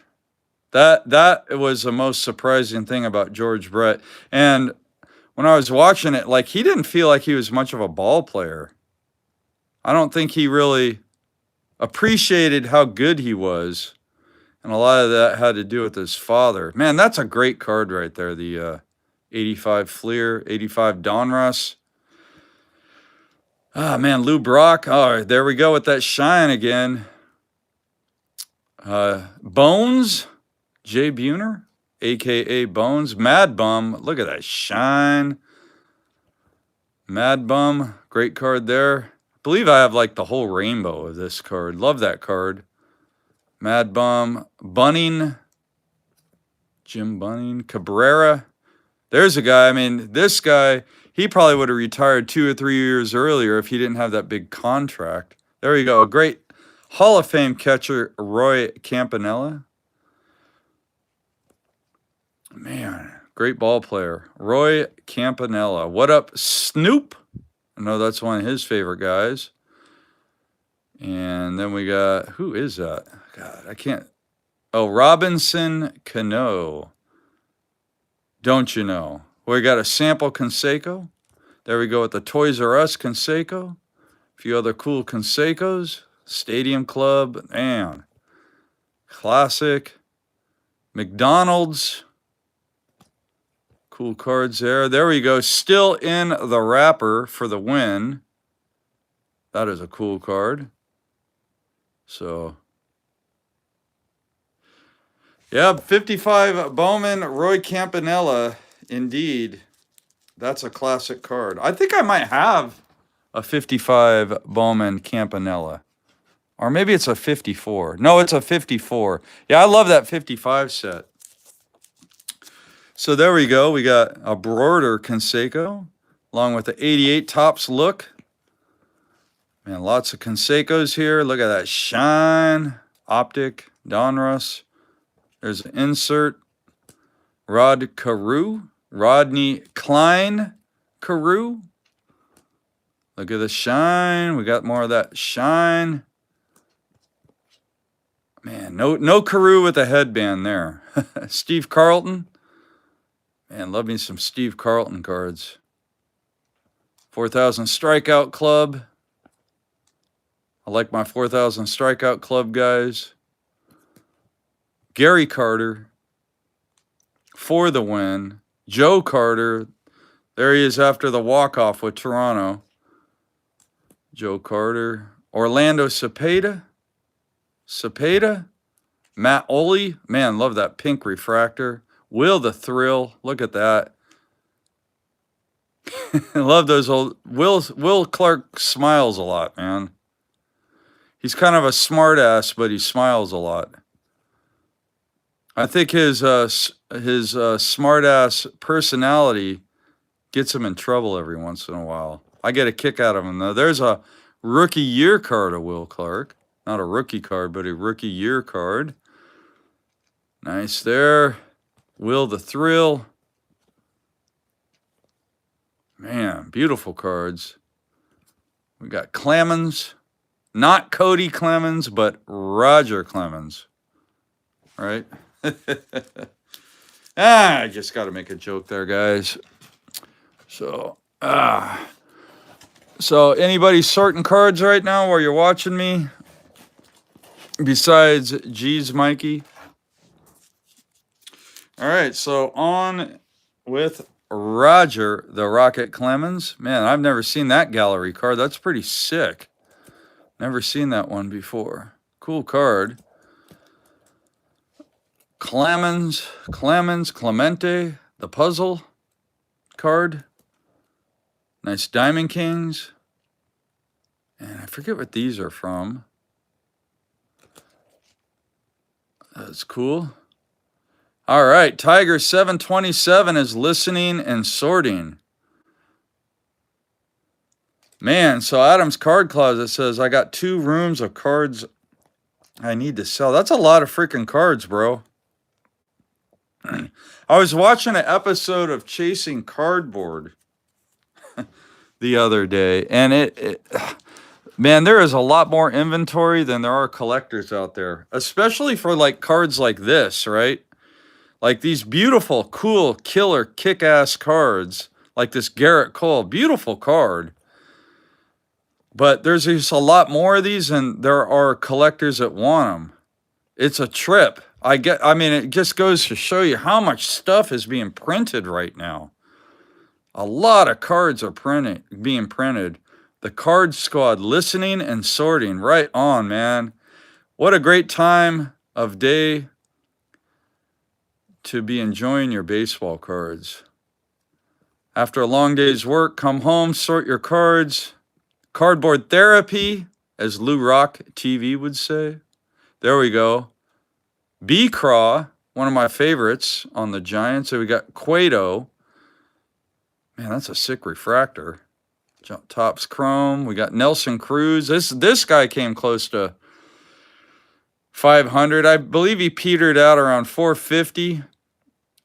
That was the most surprising thing about George Brett. And when I was watching it, like, he didn't feel like he was much of a ball player. I don't think he really appreciated how good he was. And a lot of that had to do with his father. Man, that's a great card right there. The 85 Fleer, 85 Donruss. Ah, man, Lou Brock. Oh, there we go with that shine again. Bones, Jay Buhner, a.k.a. Bones. Mad Bum, look at that shine. Mad Bum, great card there. I believe I have like the whole rainbow of this card. Love that card. Mad Bum, Bunning, Jim Bunning, Cabrera. There's a guy, I mean, this guy, he probably would have retired 2 or 3 years earlier if he didn't have that big contract. There you go, a great Hall of Fame catcher, Roy Campanella. Man, great ball player, Roy Campanella. What up, Snoop? I know that's one of his favorite guys. And then we got, who is that? God, I can't. Oh, Robinson Cano. Don't you know? We got a sample Canseco. There we go with the Toys R Us Canseco. A few other cool Cansecos. Stadium Club. Man. Classic. McDonald's. Cool cards there. There we go. Still in the wrapper for the win. That is a cool card. So, yeah, 55 Bowman, Roy Campanella. Indeed, that's a classic card. I think I might have a 55 Bowman Campanella. Or maybe it's a 54. No, it's a 54. Yeah, I love that 55 set. So there we go. We got a Broder Canseco along with the 88 Topps look. Man, lots of Cansecos here. Look at that shine. Optic, Donruss. There's an insert. Rod Carew. Rodney Klein Carew. Look at the shine. We got more of that shine. Man, no Carew with a headband there. Steve Carlton. Man, love me some Steve Carlton cards. 4,000 Strikeout Club. I like my 4,000 Strikeout Club guys. Gary Carter for the win. Joe Carter. There he is after the walk-off with Toronto. Joe Carter. Orlando Cepeda. Matt Oley. Man, love that pink refractor. Will the Thrill. Look at that. I love those old. Will Clark smiles a lot, man. He's kind of a smart ass, but he smiles a lot. I think his smart ass personality gets him in trouble every once in a while. I get a kick out of him though. There's a rookie year card of Will Clark. Not a rookie card, but a rookie year card. Nice there. Will the Thrill. Man, beautiful cards. We got Clemens. Not Cody Clemens, but Roger Clemens. Right? I just got to make a joke there, guys. So anybody sorting cards right now while you're watching me? Besides G's Mikey? All right, so on with Roger the Rocket Clemens. Man, I've never seen that gallery card. That's pretty sick. Never seen that one before. Cool card. Clemens, Clemente, the puzzle card. Nice Diamond Kings. And I forget what these are from. That's cool. All right, Tiger 727 is listening and sorting. Man, so Adam's Card Closet says, I got 2 rooms of cards I need to sell. That's a lot of freaking cards, bro. I was watching an episode of Chasing Cardboard the other day, and man, there is a lot more inventory than there are collectors out there, especially for like cards like this, right? Like these beautiful, cool, killer, kick-ass cards, like this Garrett Cole, beautiful card. But there's just a lot more of these, and there are collectors that want them. It's a trip. I mean, it just goes to show you how much stuff is being printed right now. A lot of cards are being printed. The Card Squad listening and sorting. Right on, man. What a great time of day to be enjoying your baseball cards. After a long day's work, come home, sort your cards. Cardboard therapy, as Lou Rock TV would say. There we go. B-Craw, one of my favorites on the Giants. So we got Cueto. Man, that's a sick refractor. Topps Chrome. We got Nelson Cruz. This guy came close to 500. I believe he petered out around 450.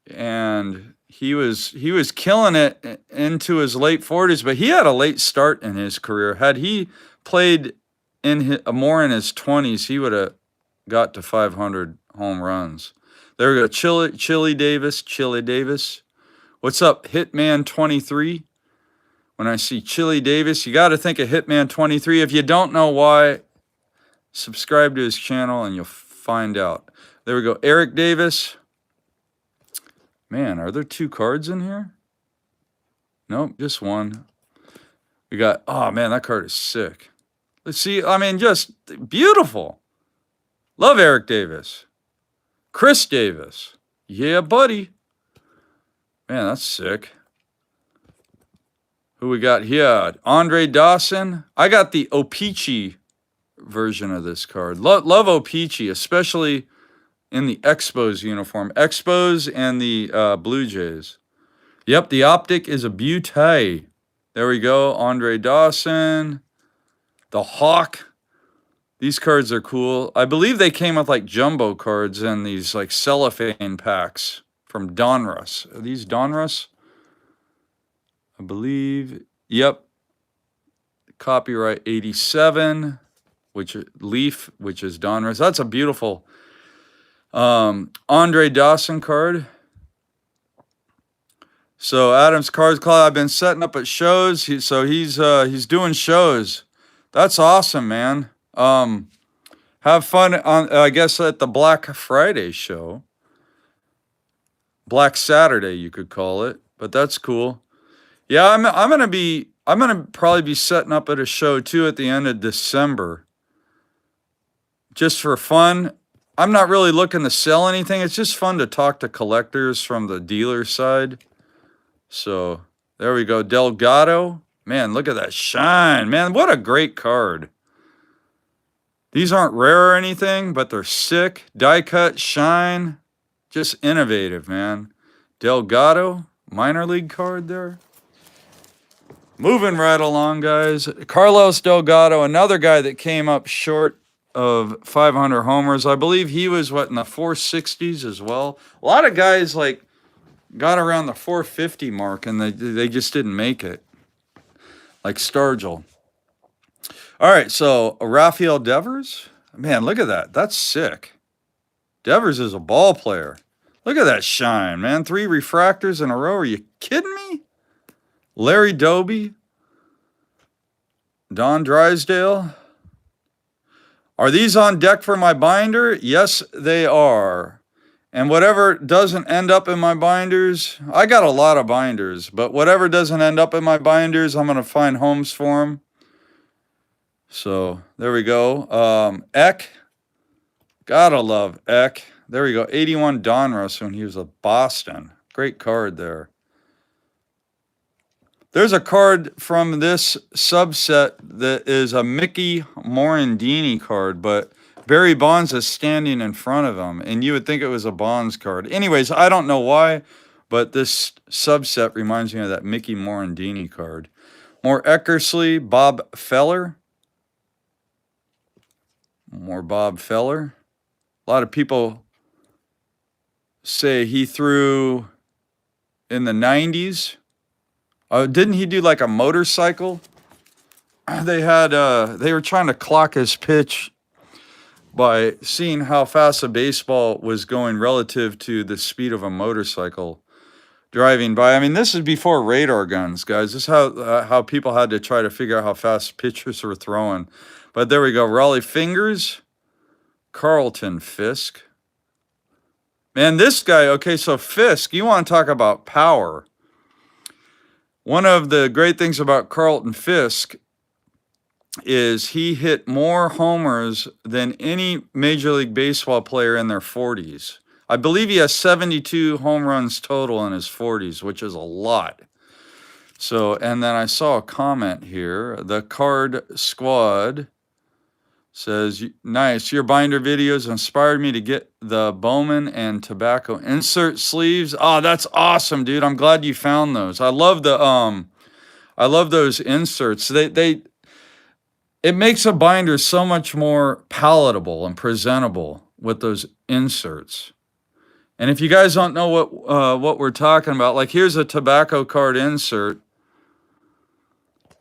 And he was killing it into his late 40s, but he had a late start in his career. Had he played more in his 20s, he would have got to 500 home runs. There we go. Chili Davis. What's up, Hitman 23? When I see Chili Davis, you got to think of Hitman 23. If you don't know why, subscribe to his channel and you'll find out. There we go. Eric Davis. Man, are there 2 cards in here? Nope, just one. We got, oh man, that card is sick. Let's see, I mean, just beautiful. Love Eric Davis. Chris Davis. Yeah, buddy. Man, that's sick. Who we got here? Andre Dawson. I got the O-Pee-Chee version of this card. Love O-Pee-Chee, especially in the Expos uniform. Expos and the Blue Jays. Yep, the optic is a beauty. There we go. Andre Dawson. The Hawk. These cards are cool. I believe they came with like jumbo cards and these like cellophane packs from Donruss. Are these Donruss? I believe. Yep. Copyright 87, which is Leaf, which is Donruss. That's a beautiful Andre Dawson card. So Adam's Cards Club, I've been setting up at shows. He's doing shows. That's awesome, man. Have fun on, I guess, at the Black Friday show. Black Saturday, you could call it, but that's cool. Yeah, I'm gonna probably be setting up at a show too at the end of December. Just for fun. I'm not really looking to sell anything. It's just fun to talk to collectors from the dealer side. So there we go. Delgado. Man, look at that shine. Man, what a great card. These aren't rare or anything, but they're sick. Die cut, shine, just innovative, man. Delgado, minor league card there. Moving right along, guys. Carlos Delgado, another guy that came up short of 500 homers. I believe he was, what, in the 460s as well? A lot of guys, like, got around the 450 mark, and they just didn't make it. Like Stargell. All right, so Rafael Devers. Man, look at that. That's sick. Devers is a ball player. Look at that shine, man. 3 refractors in a row. Are you kidding me? Larry Doby. Don Drysdale. Are these on deck for my binder? Yes, they are. And whatever doesn't end up in my binders, I got a lot of binders, but whatever doesn't end up in my binders, I'm going to find homes for them. So there we go. Eck. Gotta love Eck. There we go. 81 Donruss when he was with Boston. Great card there. There's a card from this subset that is a Mickey Morandini card, but Barry Bonds is standing in front of him, and you would think it was a Bonds card. Anyways, I don't know why, but this subset reminds me of that Mickey Morandini card. More Eckersley, Bob Feller. More Bob Feller. A lot of people say he threw in the 90s. Didn't he do like a motorcycle? They were trying to clock his pitch by seeing how fast a baseball was going relative to the speed of a motorcycle driving by. I mean, this is before radar guns, guys. This is how people had to try to figure out how fast pitchers were throwing. But there we go. Raleigh Fingers, Carlton Fisk. Man, this guy, okay, so Fisk, you want to talk about power. One of the great things about Carlton Fisk is he hit more homers than any Major League Baseball player in their 40s. I believe he has 72 home runs total in his 40s, which is a lot. So, and then I saw a comment here. The Card Squad says, nice, your binder videos inspired me to get the Bowman and tobacco insert sleeves. Oh, that's awesome, dude. I'm glad you found those. I love those inserts. It makes a binder so much more palatable and presentable with those inserts. And if you guys don't know what we're talking about, like here's a tobacco card insert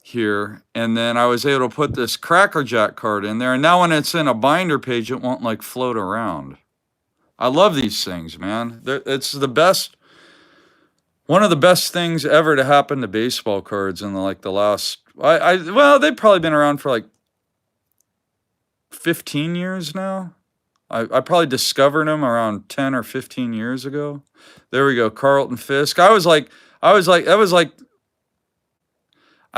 here, and then I was able to put this Cracker Jack card in there, and now when it's in a binder page, it won't like float around. I love these things, man. It's the best, one of the best things ever to happen to baseball cards in the last, well, they've probably been around for like 15 years now. I probably discovered them around 10 or 15 years ago. There we go, Carlton Fisk. I was like, I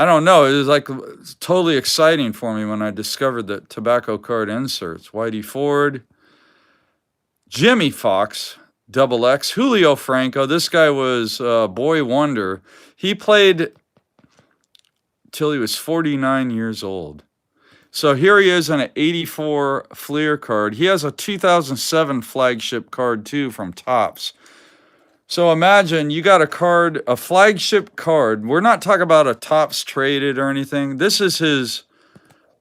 don't know. It was like totally exciting for me when I discovered the tobacco card inserts. Whitey Ford, Jimmy Fox, Double X, Julio Franco. This guy was boy wonder. He played till he was 49 years old. So here he is in an 84 Fleer card. He has a 2007 flagship card too from Topps. So imagine you got a card, a flagship card. We're not talking about a Topps traded or anything. This is his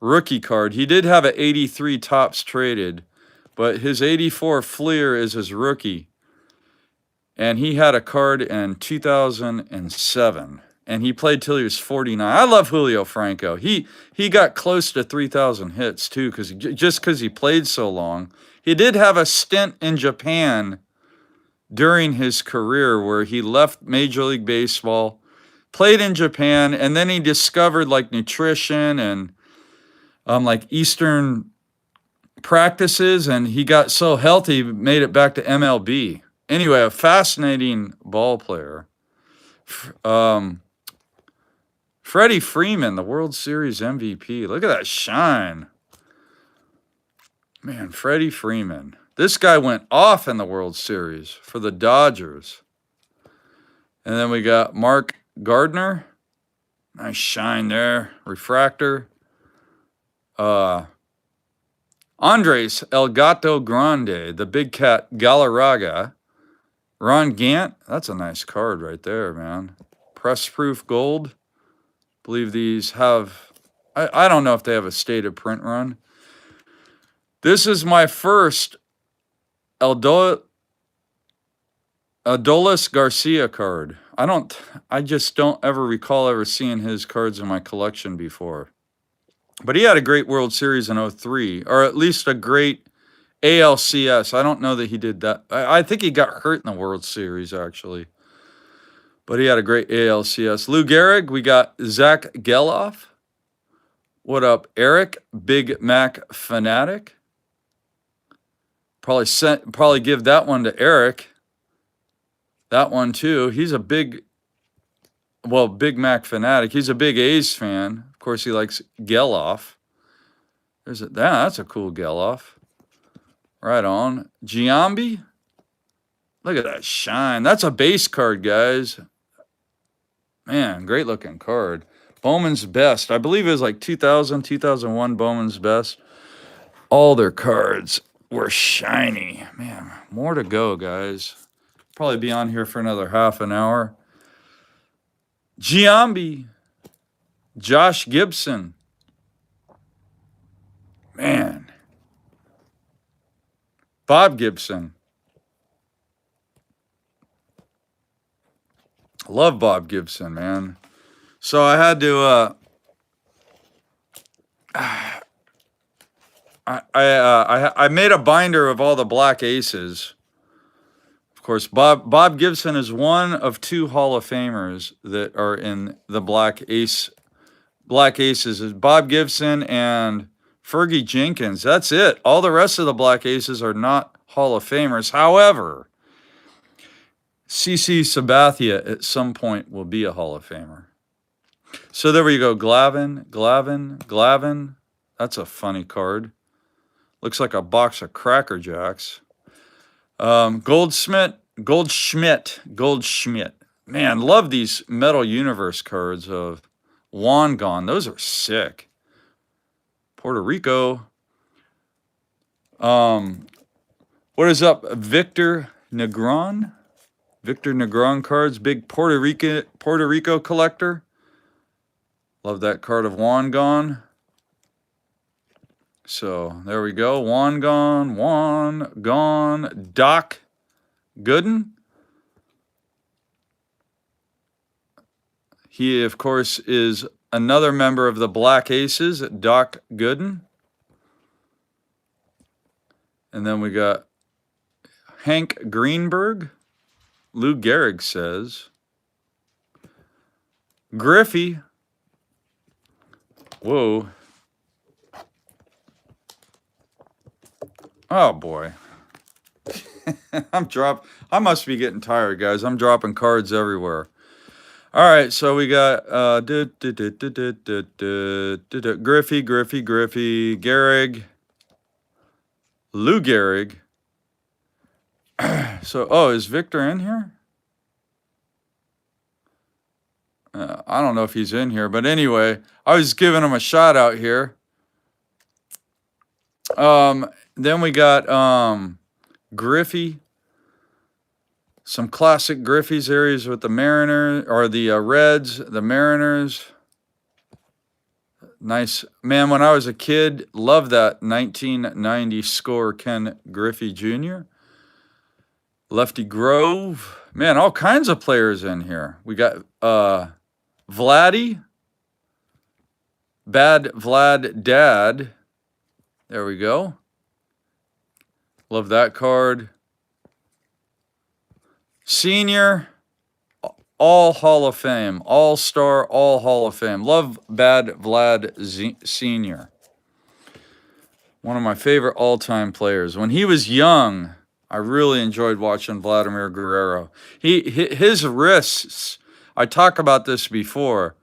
rookie card. He did have an 83 Topps traded, but his 84 Fleer is his rookie. And he had a card in 2007. And he played till he was 49. I love Julio Franco. He got close to 3,000 hits too, just because he played so long. He did have a stint in Japan during his career where he left Major League Baseball, played in Japan, and then he discovered like nutrition and like Eastern practices, and he got so healthy, made it back to MLB. Anyway, a fascinating ball player. Freddie Freeman, the World Series MVP. Look at that shine. Man, Freddie Freeman. This guy went off in the World Series for the Dodgers. And then we got Mark Gardner. Nice shine there. Refractor. Andres El Gato Grande, the Big Cat Galarraga. Ron Gant, that's a nice card right there, man. Press proof gold. Believe these have, I don't know if they have a stated print run. This is my first Adolis Garcia card. I just don't ever recall ever seeing his cards in my collection before. But he had a great World Series in 03, or at least a great ALCS. I don't know that he did that. I think he got hurt in the World Series, actually. But he had a great ALCS. Lou Gehrig, we got Zach Geloff. What up, Eric? Big Mac Fanatic. Probably give that one to Eric. That one too. He's a big Mac Fanatic. He's a big A's fan. Of course, he likes Geloff. That's a cool Geloff. Right on. Giambi. Look at that shine. That's a base card, guys. Man, great looking card. Bowman's Best. I believe it was like 2000, 2001 Bowman's Best. All their cards were shiny. Man, more to go, guys. Probably be on here for another half an hour. Giambi. Josh Gibson. Man. Bob Gibson. Love Bob Gibson, man. So I had to I made a binder of all the Black Aces. Of course, Bob Gibson is one of 2 Hall of Famers that are in the Black Aces. Is Bob Gibson and Fergie Jenkins. That's it. All the rest of the Black Aces are not Hall of Famers. However, CC Sabathia at some point will be a Hall of Famer. So there we go. Glavin. That's a funny card. Looks like a box of Cracker Jacks. Goldschmidt. Man, love these Metal Universe cards of Wangan. Those are sick. Puerto Rico. What is up? Victor Negron cards. Big Puerto Rico collector. Love that card of Wangan. So there we go. Wangan. Doc Gooden. He, of course, is another member of the Black Aces, Doc Gooden. And then we got Hank Greenberg. Lou Gehrig says. Griffey. Whoa. Oh, boy. I must be getting tired, guys. I'm dropping cards everywhere. All right, so we got Griffey, Gehrig, Lou Gehrig. So, is Victor in here? I don't know if he's in here, but anyway, I was giving him a shout out here. Then we got Griffey. Some classic Griffey series with the Mariners, or the Reds, the Mariners. Nice. Man, when I was a kid, loved that 1990 score Ken Griffey Jr. Lefty Grove. Man, all kinds of players in here. We got Vladdy. Bad Vlad Dad. There we go. Love that card. Senior, all Hall of Fame. All-Star, all Hall of Fame. Love Bad Vlad Senior. One of my favorite all-time players. When he was young, I really enjoyed watching Vladimir Guerrero. His wrists, I talked about this before,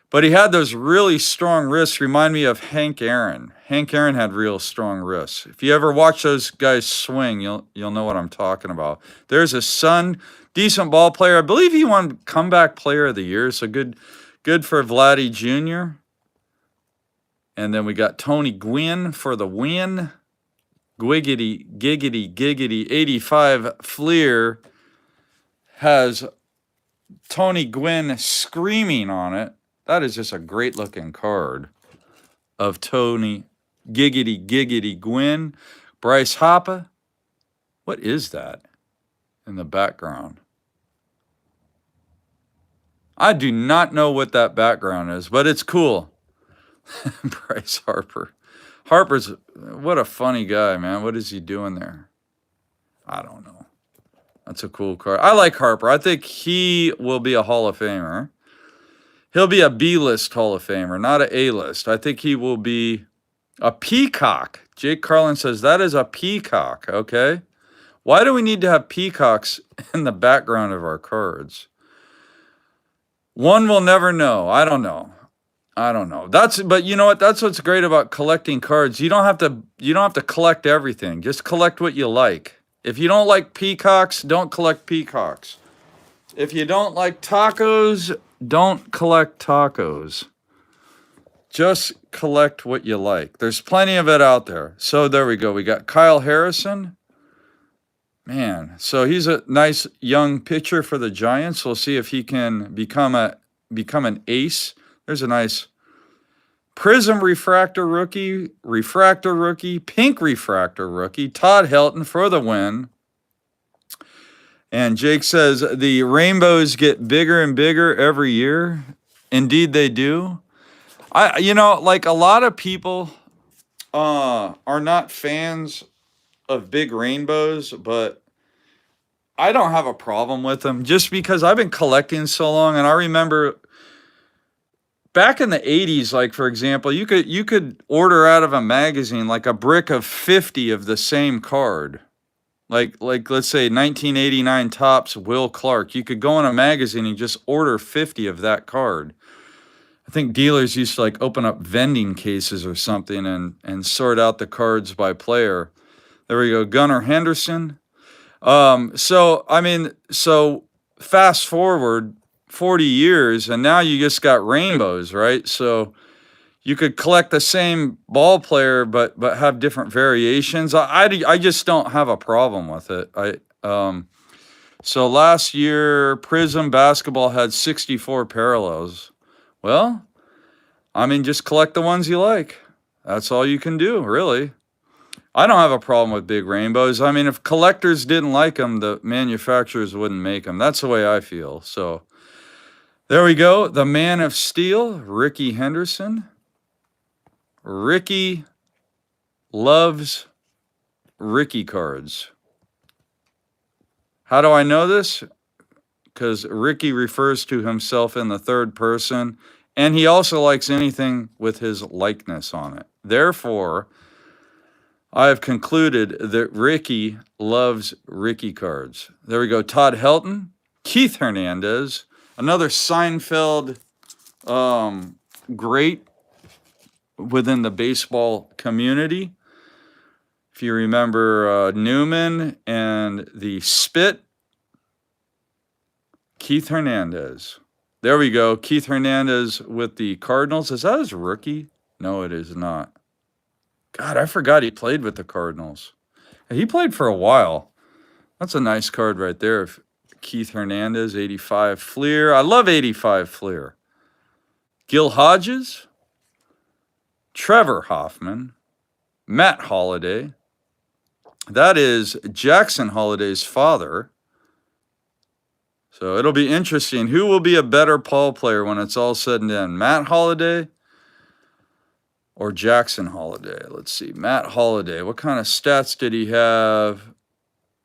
but he had those really strong wrists. Remind me of Hank Aaron. Hank Aaron had real strong wrists. If you ever watch those guys swing, you'll know what I'm talking about. There's his son, decent ball player. I believe he won Comeback Player of the Year, so good for Vladdy Jr. And then we got Tony Gwynn for the win. Gwiggity, giggity, giggity, 85 Fleer has Tony Gwynn screaming on it. That is just a great looking card of Tony Giggity, giggity Gwynn. Bryce Harper. What is that in the background? I do not know what that background is, but it's cool. Bryce Harper. Harper's, what a funny guy, man. What is he doing there? I don't know. That's a cool card. I like Harper. I think he will be a Hall of Famer. He'll be a B-list Hall of Famer, not an A-list. I think he will be a peacock. Jake Carlin says that is a peacock, okay? Why do we need to have peacocks in the background of our cards? One will never know. I don't know. But you know what? That's what's great about collecting cards. You don't have to collect everything. Just collect what you like. If you don't like peacocks, don't collect peacocks. If you don't like tacos, don't collect tacos. Just collect what you like. There's plenty of it out there. So there we go. We got Kyle Harrison. Man, so he's a nice young pitcher for the Giants. We'll see if he can become an ace. There's a nice Prism refractor rookie, pink refractor rookie, Todd Helton for the win. And Jake says the rainbows get bigger and bigger every year. Indeed they do. Like a lot of people are not fans of big rainbows, but I don't have a problem with them just because I've been collecting so long. And I remember back in the 80s, like for example, you could order out of a magazine like a brick of 50 of the same card. Like let's say 1989 Topps Will Clark. You could go in a magazine and just order 50 of that card. I think dealers used to like open up vending cases or something and sort out the cards by player. There we go, Gunnar Henderson. So fast forward 40 years and now you just got rainbows, right? So you could collect the same ball player but have different variations. I just don't have a problem with it. So last year Prism basketball had 64 parallels. Well, just collect the ones you like. That's all you can do, really. I don't have a problem with big rainbows. If collectors didn't like them, the manufacturers wouldn't make them. That's the way I feel. So there we go. The Man of Steel, Ricky Henderson. Ricky loves Ricky cards. How do I know this? Because Ricky refers to himself in the third person, and he also likes anything with his likeness on it. Therefore, I have concluded that Ricky loves Ricky cards. There we go. Todd Helton, Keith Hernandez, another Seinfeld great within the baseball community. If you remember Newman and the Spit, Keith Hernandez. There we go. Keith Hernandez with the Cardinals. Is that his rookie? No, it is not. God, I forgot he played with the Cardinals. He played for a while. That's a nice card right there. Keith Hernandez, 85 Fleer. I love 85 Fleer. Gil Hodges, Trevor Hoffman, Matt Holliday. That is Jackson Holliday's father. So it'll be interesting. Who will be a better ball player when it's all said and done? Matt Holliday or Jackson Holliday? Let's see. Matt Holliday. What kind of stats did he have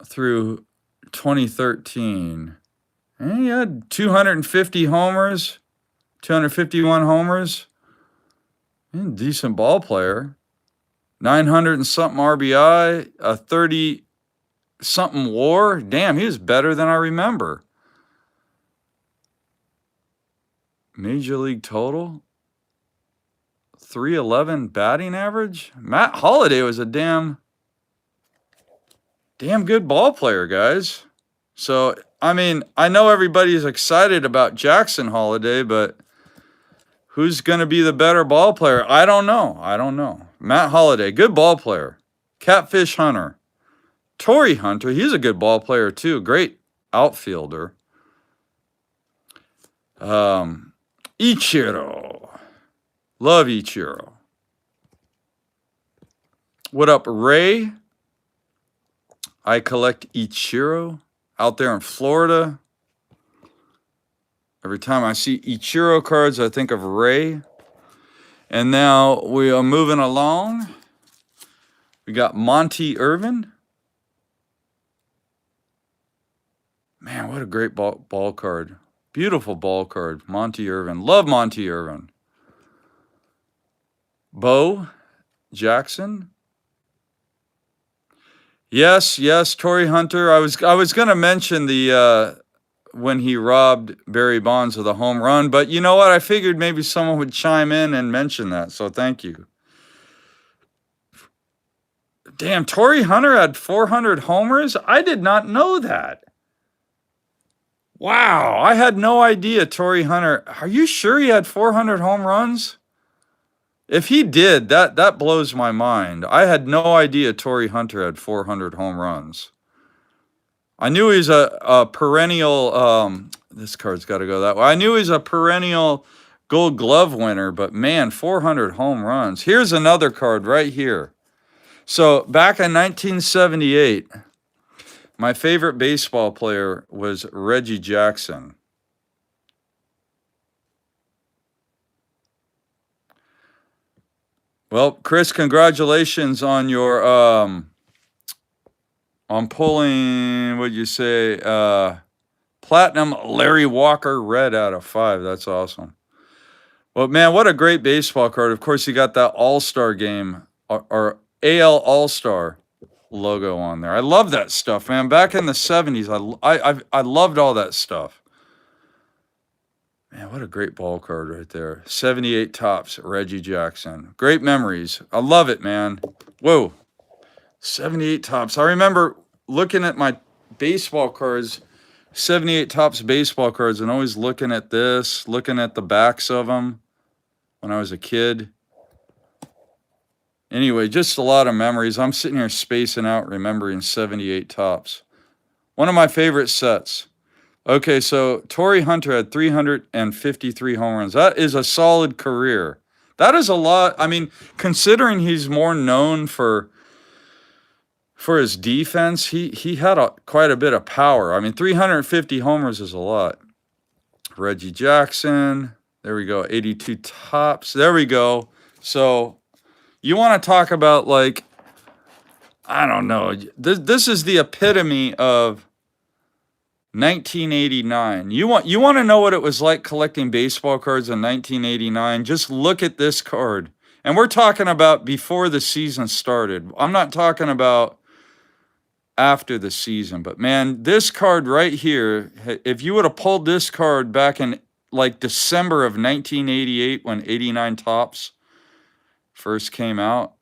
through 2013? He had 250 homers, 251 homers. Decent ball player. 900 and something RBI, a 30 something WAR. Damn, he was better than I remember. Major League total, 311 batting average. Matt Holliday was a damn good ball player, guys. So, I know everybody's excited about Jackson Holliday, but who's going to be the better ball player? I don't know. Matt Holliday, good ball player. Catfish Hunter. Torrey Hunter, he's a good ball player too. Great outfielder. Ichiro. Love Ichiro. What up, Ray? I collect Ichiro out there in Florida. Every time I see Ichiro cards, I think of Ray. And now we are moving along. We got Monty Irvin. Man, what a great ball card. Beautiful ball card. Monty Irvin. Love Monty Irvin. Bo Jackson. Yes, Torrey Hunter. I was going to mention the when he robbed Barry Bonds of the home run, but you know what? I figured maybe someone would chime in and mention that, so thank you. Damn, Torrey Hunter had 400 homers? I did not know that. Wow, I had no idea Torrey Hunter. Are you sure he had 400 home runs? If he did, that blows my mind. I had no idea Torrey Hunter had 400 home runs. I knew he's a perennial, this card's got to go that way. I knew he's a perennial Gold Glove winner, but man, 400 home runs. Here's another card right here. So back in 1978, my favorite baseball player was Reggie Jackson. Well, Chris, congratulations on your on pulling, what'd you say, Platinum Larry Walker red out of 5. That's awesome. Well, man, what a great baseball card. Of course, you got that All-Star game or AL All-Star logo on there. I love that stuff, man. Back in the 70s, I loved all that stuff. Man, what a great ball card right there. 78 Topps, Reggie Jackson. Great memories. I love it, man. Whoa. 78 Topps. I remember looking at my baseball cards, 78 Topps baseball cards, and always looking at this, looking at the backs of them when I was a kid. Anyway, just a lot of memories. I'm sitting here spacing out, remembering 78 Topps. One of my favorite sets. Okay, so Torrey Hunter had 353 home runs. That is a solid career. That is a lot. I mean, considering he's more known for his defense, he had quite a bit of power. I mean, 350 homers is a lot. Reggie Jackson. There we go. 82 Topps. There we go. So you want to talk about, like, I don't know. This is the epitome of 1989. You want to know what it was like collecting baseball cards in 1989? Just look at this card. And we're talking about before the season started. I'm not talking about after the season, but man, this card right here, if you would have pulled this card back in like December of 1988 when 89 Topps first came out,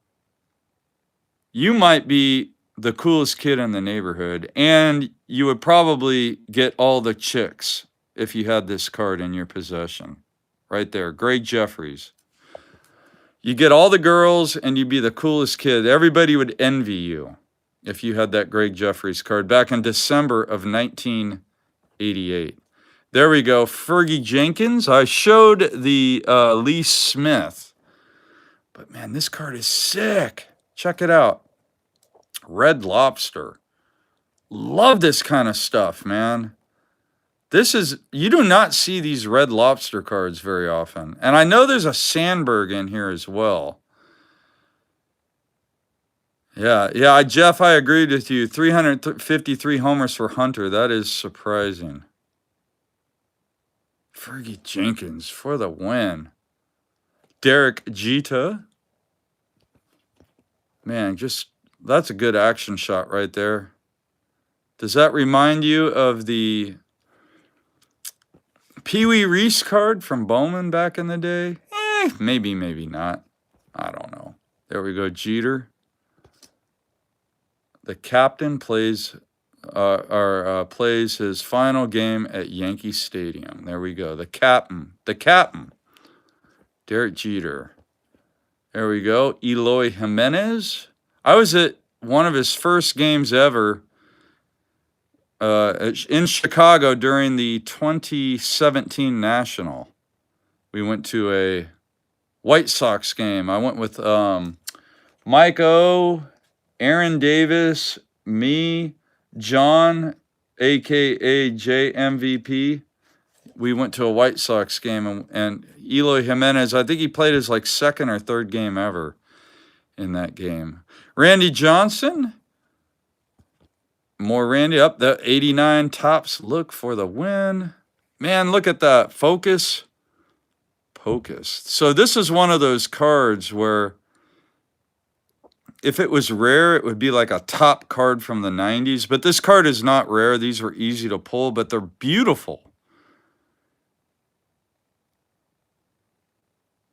you might be the coolest kid in the neighborhood, and you would probably get all the chicks if you had this card in your possession. Right there, Greg Jeffries. You get all the girls, and you'd be the coolest kid. Everybody would envy you if you had that Greg Jeffries card back in December of 1988. There we go, Fergie Jenkins. I showed the Lee Smith, but man, this card is sick. Check it out. Red Lobster. Love this kind of stuff, man. You do not see these Red Lobster cards very often. And I know there's a Sandberg in here as well. Yeah, Jeff, I agreed with you. 353 homers for Hunter. That is surprising. Fergie Jenkins for the win. Derek Jeter. Man, that's a good action shot right there. Does that remind you of the Pee Wee Reese card from Bowman back in the day? Maybe not. I don't know. There we go, Jeter. The captain plays his final game at Yankee Stadium. There we go. The captain. Derek Jeter. There we go. Eloy Jimenez. I was at one of his first games ever in Chicago during the 2017 National. We went to a White Sox game. I went with Mike O, Aaron Davis, me, John, aka JMVP. We went to a White Sox game, and Eloy Jimenez, I think he played his like second or third game ever in that game. Randy Johnson, more Randy, up the 89 tops look for the win. Man, look at that focus. So this is one of those cards where if it was rare, it would be like a top card from the 90s. But this card is not rare. These were easy to pull, but they're beautiful.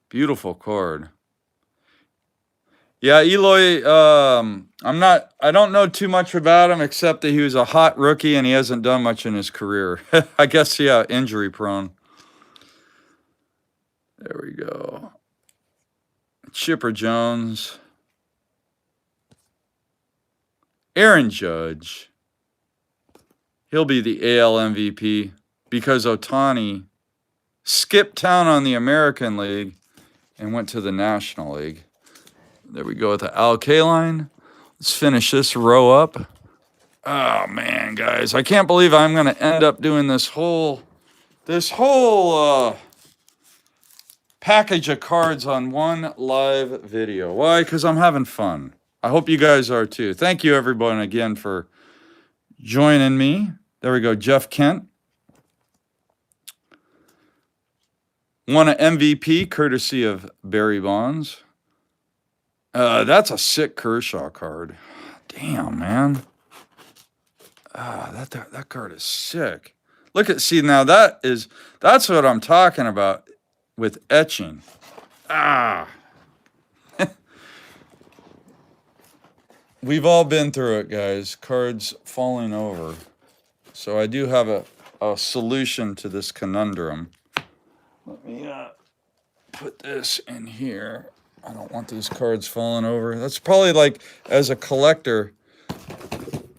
Beautiful card. Yeah, Eloy, I don't know too much about him except that he was a hot rookie and he hasn't done much in his career. I guess, yeah, injury prone. There we go. Chipper Jones. Aaron Judge. He'll be the AL MVP because Ohtani skipped town on the American League and went to the National League. There we go with the Al Kaline. Let's finish this row up. Oh man, guys, I can't believe I'm going to end up doing this whole package of cards on one live video. Why? Because I'm having fun. I hope you guys are too. Thank you, everyone, again for joining me. There we go, Jeff Kent. Won an MVP courtesy of Barry Bonds. That's a sick Kershaw card. Damn, man. That card is sick. Look at, see, now that's what I'm talking about with etching. We've all been through it, guys. Cards falling over. So I do have a solution to this conundrum. Let me put this in here. I don't want these cards falling over. That's probably like, as a collector,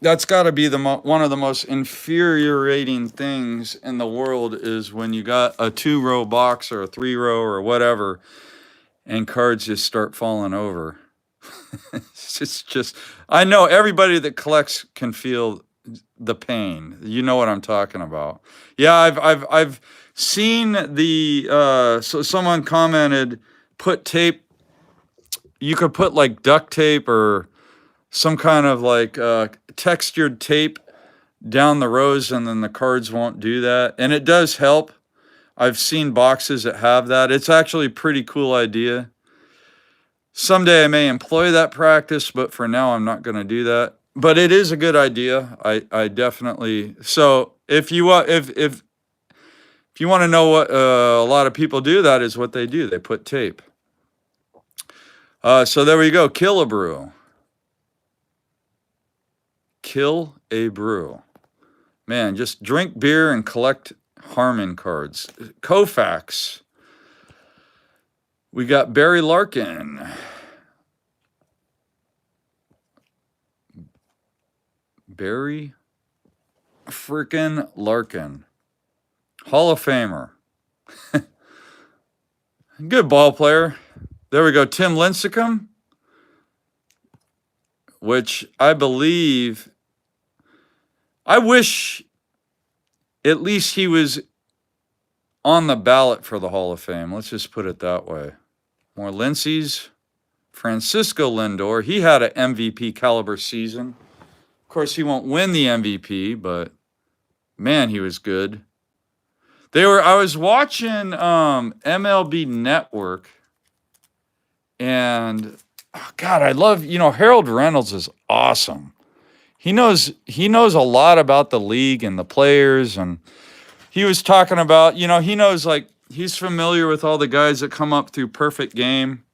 that's got to be one of the most infuriating things in the world is when you got a 2-row box or a 3-row or whatever, and cards just start falling over. It's just, I know everybody that collects can feel the pain. You know what I'm talking about. Yeah, I've seen the, so someone commented, put tape, you could put like duct tape or some kind of like textured tape down the rows and then the cards won't do that. And it does help. I've seen boxes that have that. It's actually a pretty cool idea. Someday I may employ that practice, but for now I'm not going to do that. But it is a good idea. I definitely. So if you want to know what a lot of people do, that is what they do. They put tape. So there we go. Kill a brew. Kill a brew. Man, just drink beer and collect Harmon cards. Koufax. We got Barry Larkin. Barry frickin' Larkin. Hall of Famer. Good ball player. There we go. Tim Lincecum, which I believe, I wish at least he was on the ballot for the Hall of Fame. Let's just put it that way. More Lindsay's. Francisco Lindor. He had an MVP caliber season. Of course, he won't win the MVP, but man, he was good. I was watching MLB Network, and oh God, I love, Harold Reynolds is awesome. He knows a lot about the league and the players, and he was talking about, he knows, like, he's familiar with all the guys that come up through Perfect Game.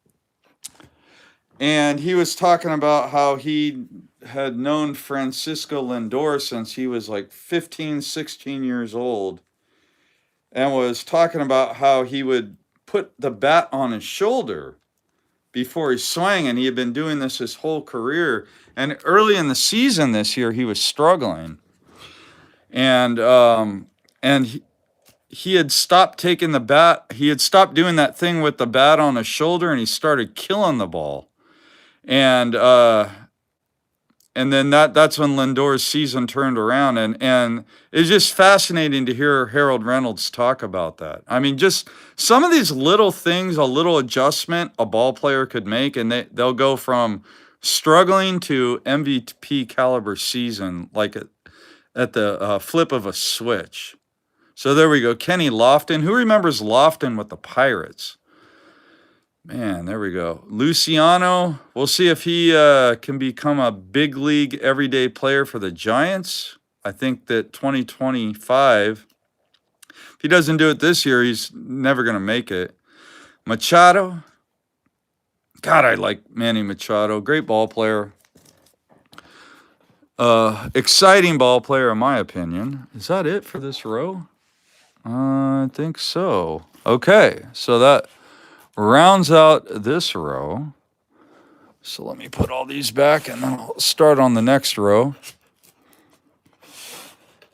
And he was talking about how he had known Francisco Lindor since he was like 15, 16 years old, and was talking about how he would put the bat on his shoulder before he swung, and he had been doing this his whole career. And early in the season this year, he was struggling, and he had stopped taking the bat. He had stopped doing that thing with the bat on his shoulder, and he started killing the ball. And then that's when Lindor's season turned around, and it's just fascinating to hear Harold Reynolds talk about that. I mean, just some of these little things, a little adjustment a ball player could make, and they'll go from struggling to MVP caliber season like at the flip of a switch. So there we go. Kenny Lofton. Who remembers Lofton with the Pirates? Man, there we go. Luciano. We'll see if he can become a big league everyday player for the Giants. I think that 2025, if he doesn't do it this year, he's never going to make it. Machado. God, I like Manny Machado. Great ball player. Exciting ball player, in my opinion. Is that it for this row? I think so. Okay, so that rounds out this row. So let me put all these back, and then I'll start on the next row.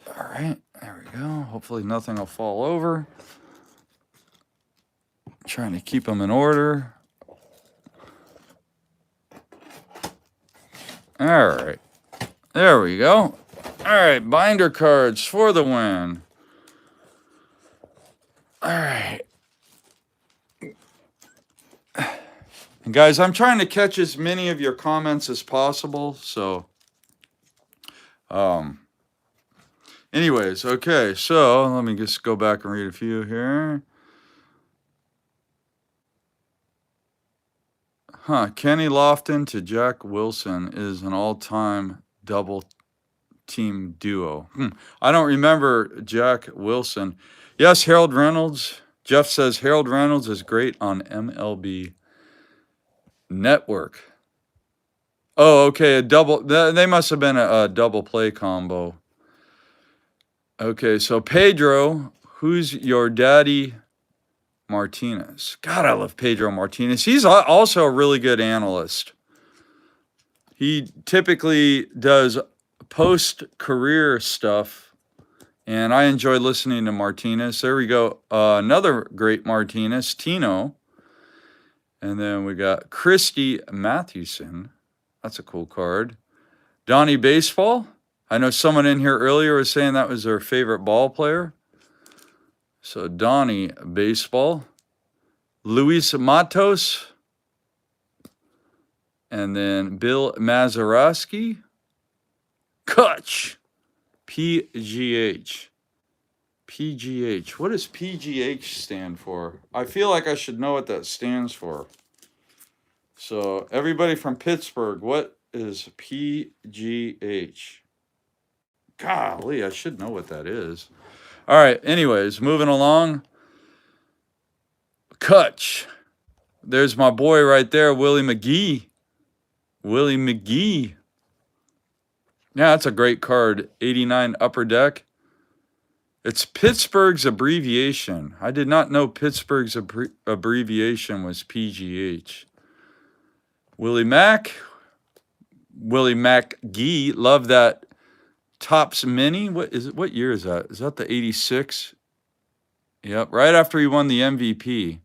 All right, there we go. Hopefully nothing will fall over. Trying to keep them in order. All right, there we go. All right, binder cards for the win. All right. And guys, I'm trying to catch as many of your comments as possible. So, anyways, okay. So let me just go back and read a few here. Kenny Lofton to Jack Wilson is an all-time double team duo. I don't remember Jack Wilson. Yes, Harold Reynolds. Jeff says Harold Reynolds is great on MLB Network. Oh, okay, a double. They must have been a double play combo. Okay, so Pedro, who's your daddy? Martinez. God, I love Pedro Martinez. He's also a really good analyst. He typically does post-career stuff, and I enjoy listening to Martinez. There we go. Another great Martinez, Tino. And then we got Christy Mathewson. That's a cool card. Donnie Baseball. I know someone in here earlier was saying that was their favorite ball player. So Donnie Baseball. Luis Matos. And then Bill Mazeroski. Kutch. PGH. PGH. What does PGH stand for? I feel like I should know what that stands for. So everybody from Pittsburgh, what is PGH? Golly, I should know what that is. All right, anyways, moving along. Kutch. There's my boy right there, Willie McGee. Willie McGee. Yeah, that's a great card. 89 Upper Deck. It's Pittsburgh's abbreviation. I did not know Pittsburgh's abbreviation was PGH. Willie Mack. Willie McGee. Love that Topps Mini. What year is that? Is that the 86? Yep, right after he won the MVP.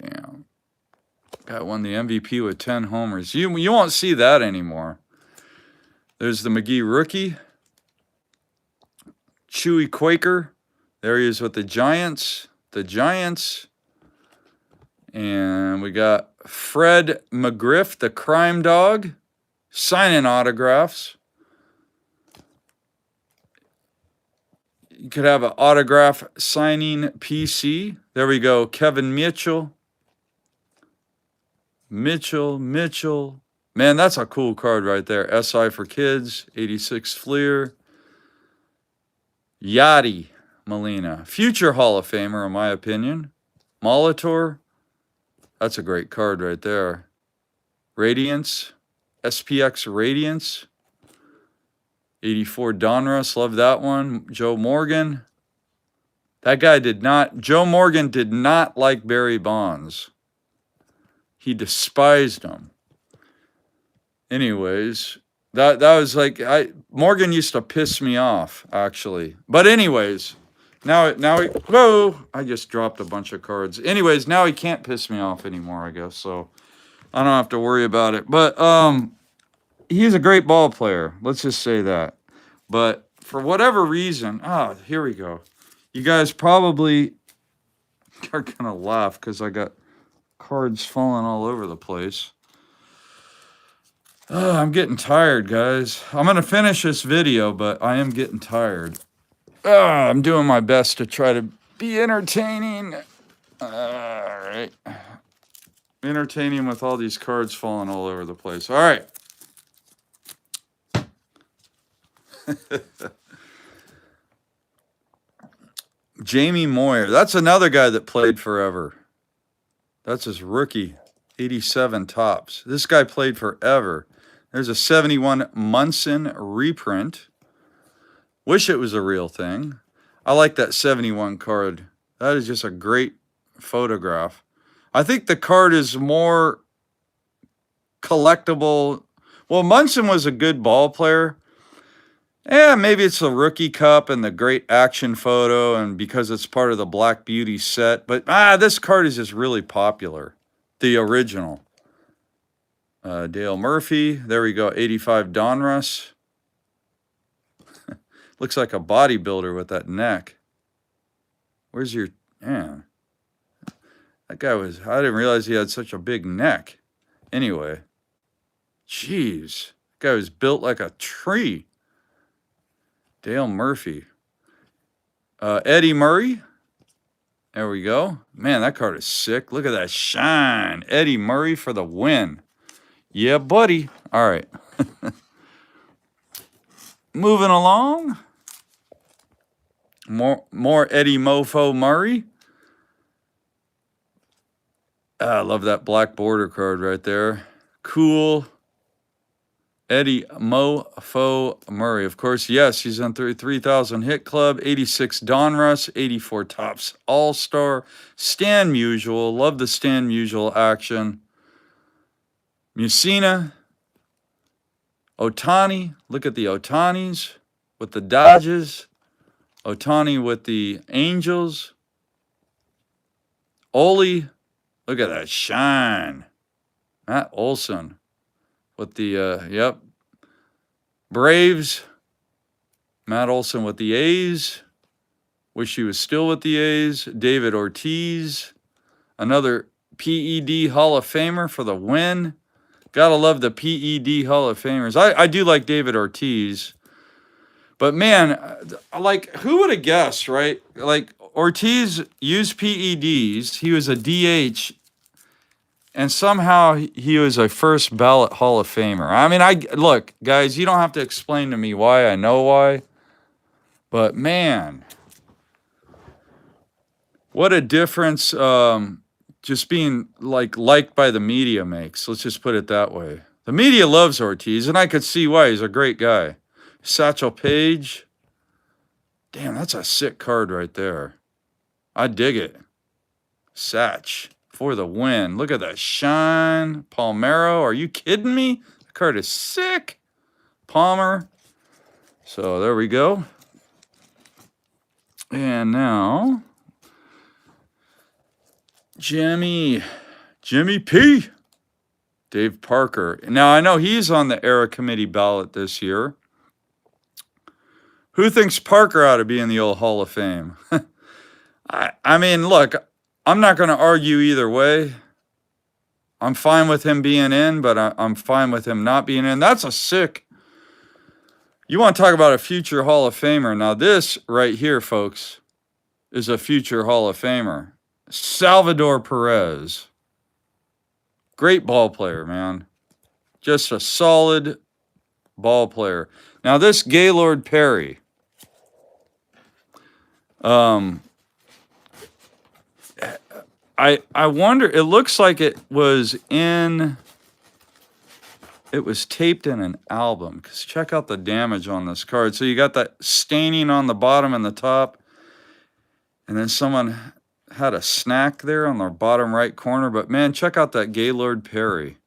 Damn. Guy won the MVP with 10 homers. You won't see that anymore. There's the McGee rookie. Chewy Quaker. There he is with the Giants. The Giants. And we got Fred McGriff, the crime dog, signing autographs. You could have an autograph signing PC. There we go. Kevin Mitchell. Mitchell. Man, that's a cool card right there. SI for Kids. 86 Fleer. Yadi Molina. Future Hall of Famer, in my opinion. Molitor. That's a great card right there. Radiance. SPX Radiance. 84 Donruss. Love that one. Joe Morgan. That guy Joe Morgan did not like Barry Bonds. he despised him. Anyways, that was like, Morgan used to piss me off, actually. But anyways, now whoa, I just dropped a bunch of cards. Anyways, now he can't piss me off anymore, I guess. So I don't have to worry about it. But he's a great ball player. Let's just say that. But for whatever reason, here we go. You guys probably are gonna laugh because I got cards falling all over the place. I'm getting tired, guys. I'm gonna finish this video, but I am getting tired. I'm doing my best to try to be entertaining. All right. Entertaining with all these cards falling all over the place. All right. Jamie Moyer. That's another guy that played forever. That's his rookie. 87 tops. This guy played forever. There's a 71 Munson reprint. Wish it was a real thing. I like that 71 card. That is just a great photograph. I think the card is more collectible. Well, Munson was a good ball player. Yeah, maybe it's the Rookie Cup and the great action photo, and because it's part of the Black Beauty set. But this card is just really popular. The original. Dale Murphy. There we go. 85 Donruss. Looks like a bodybuilder with that neck. Where's your... Man. That guy was... I didn't realize he had such a big neck. Anyway. Jeez. That guy was built like a tree. Dale Murphy. Eddie Murray. There we go. Man, that card is sick. Look at that shine. Eddie Murray for the win. Yeah, buddy. All right. Moving along. More Eddie Mofo Murray. I love that black border card right there. Cool. Eddie Mofo Murray. Of course, yes, he's on 3,000 hit club. 86 Donruss. 84 Topps All-Star. Stan Musial. Love the Stan Musial action. Mussina. Ohtani. Look at the Ohtanis with the Dodgers. Ohtani with the Angels. Ole. Look at that shine. Matt Olson with the, Braves. Matt Olson with the A's. Wish he was still with the A's. David Ortiz. Another PED Hall of Famer for the win. Gotta love the PED Hall of Famers. I do like David Ortiz. But man, like, who would have guessed, right? Like, Ortiz used PEDs. He was a DH. And somehow he was a first ballot Hall of Famer. I mean, look, guys, you don't have to explain to me why. I know why. But man, what a difference just being liked by the media makes. Let's just put it that way. The media loves Ortiz, and I could see why. He's a great guy. Satchel Paige. Damn, that's a sick card right there. I dig it. Satch for the win. Look at that shine. Palmeiro. Are you kidding me? The card is sick. Palmer. So there we go. And now, Jimmy P. Dave Parker. Now, I know he's on the Era Committee ballot this year. Who thinks Parker ought to be in the old Hall of Fame? I mean, look, I'm not going to argue either way. I'm fine with him being in, but I'm fine with him not being in. That's a sick... You want to talk about a future Hall of Famer. Now, this right here, folks, is a future Hall of Famer. Salvador Perez. Great ball player, man. Just a solid ball player. Now, this Gaylord Perry. I wonder, it looks like it was taped in an album, because check out the damage on this card. So you got that staining on the bottom and the top, and then someone had a snack there on the bottom right corner. But man, check out that Gaylord Perry.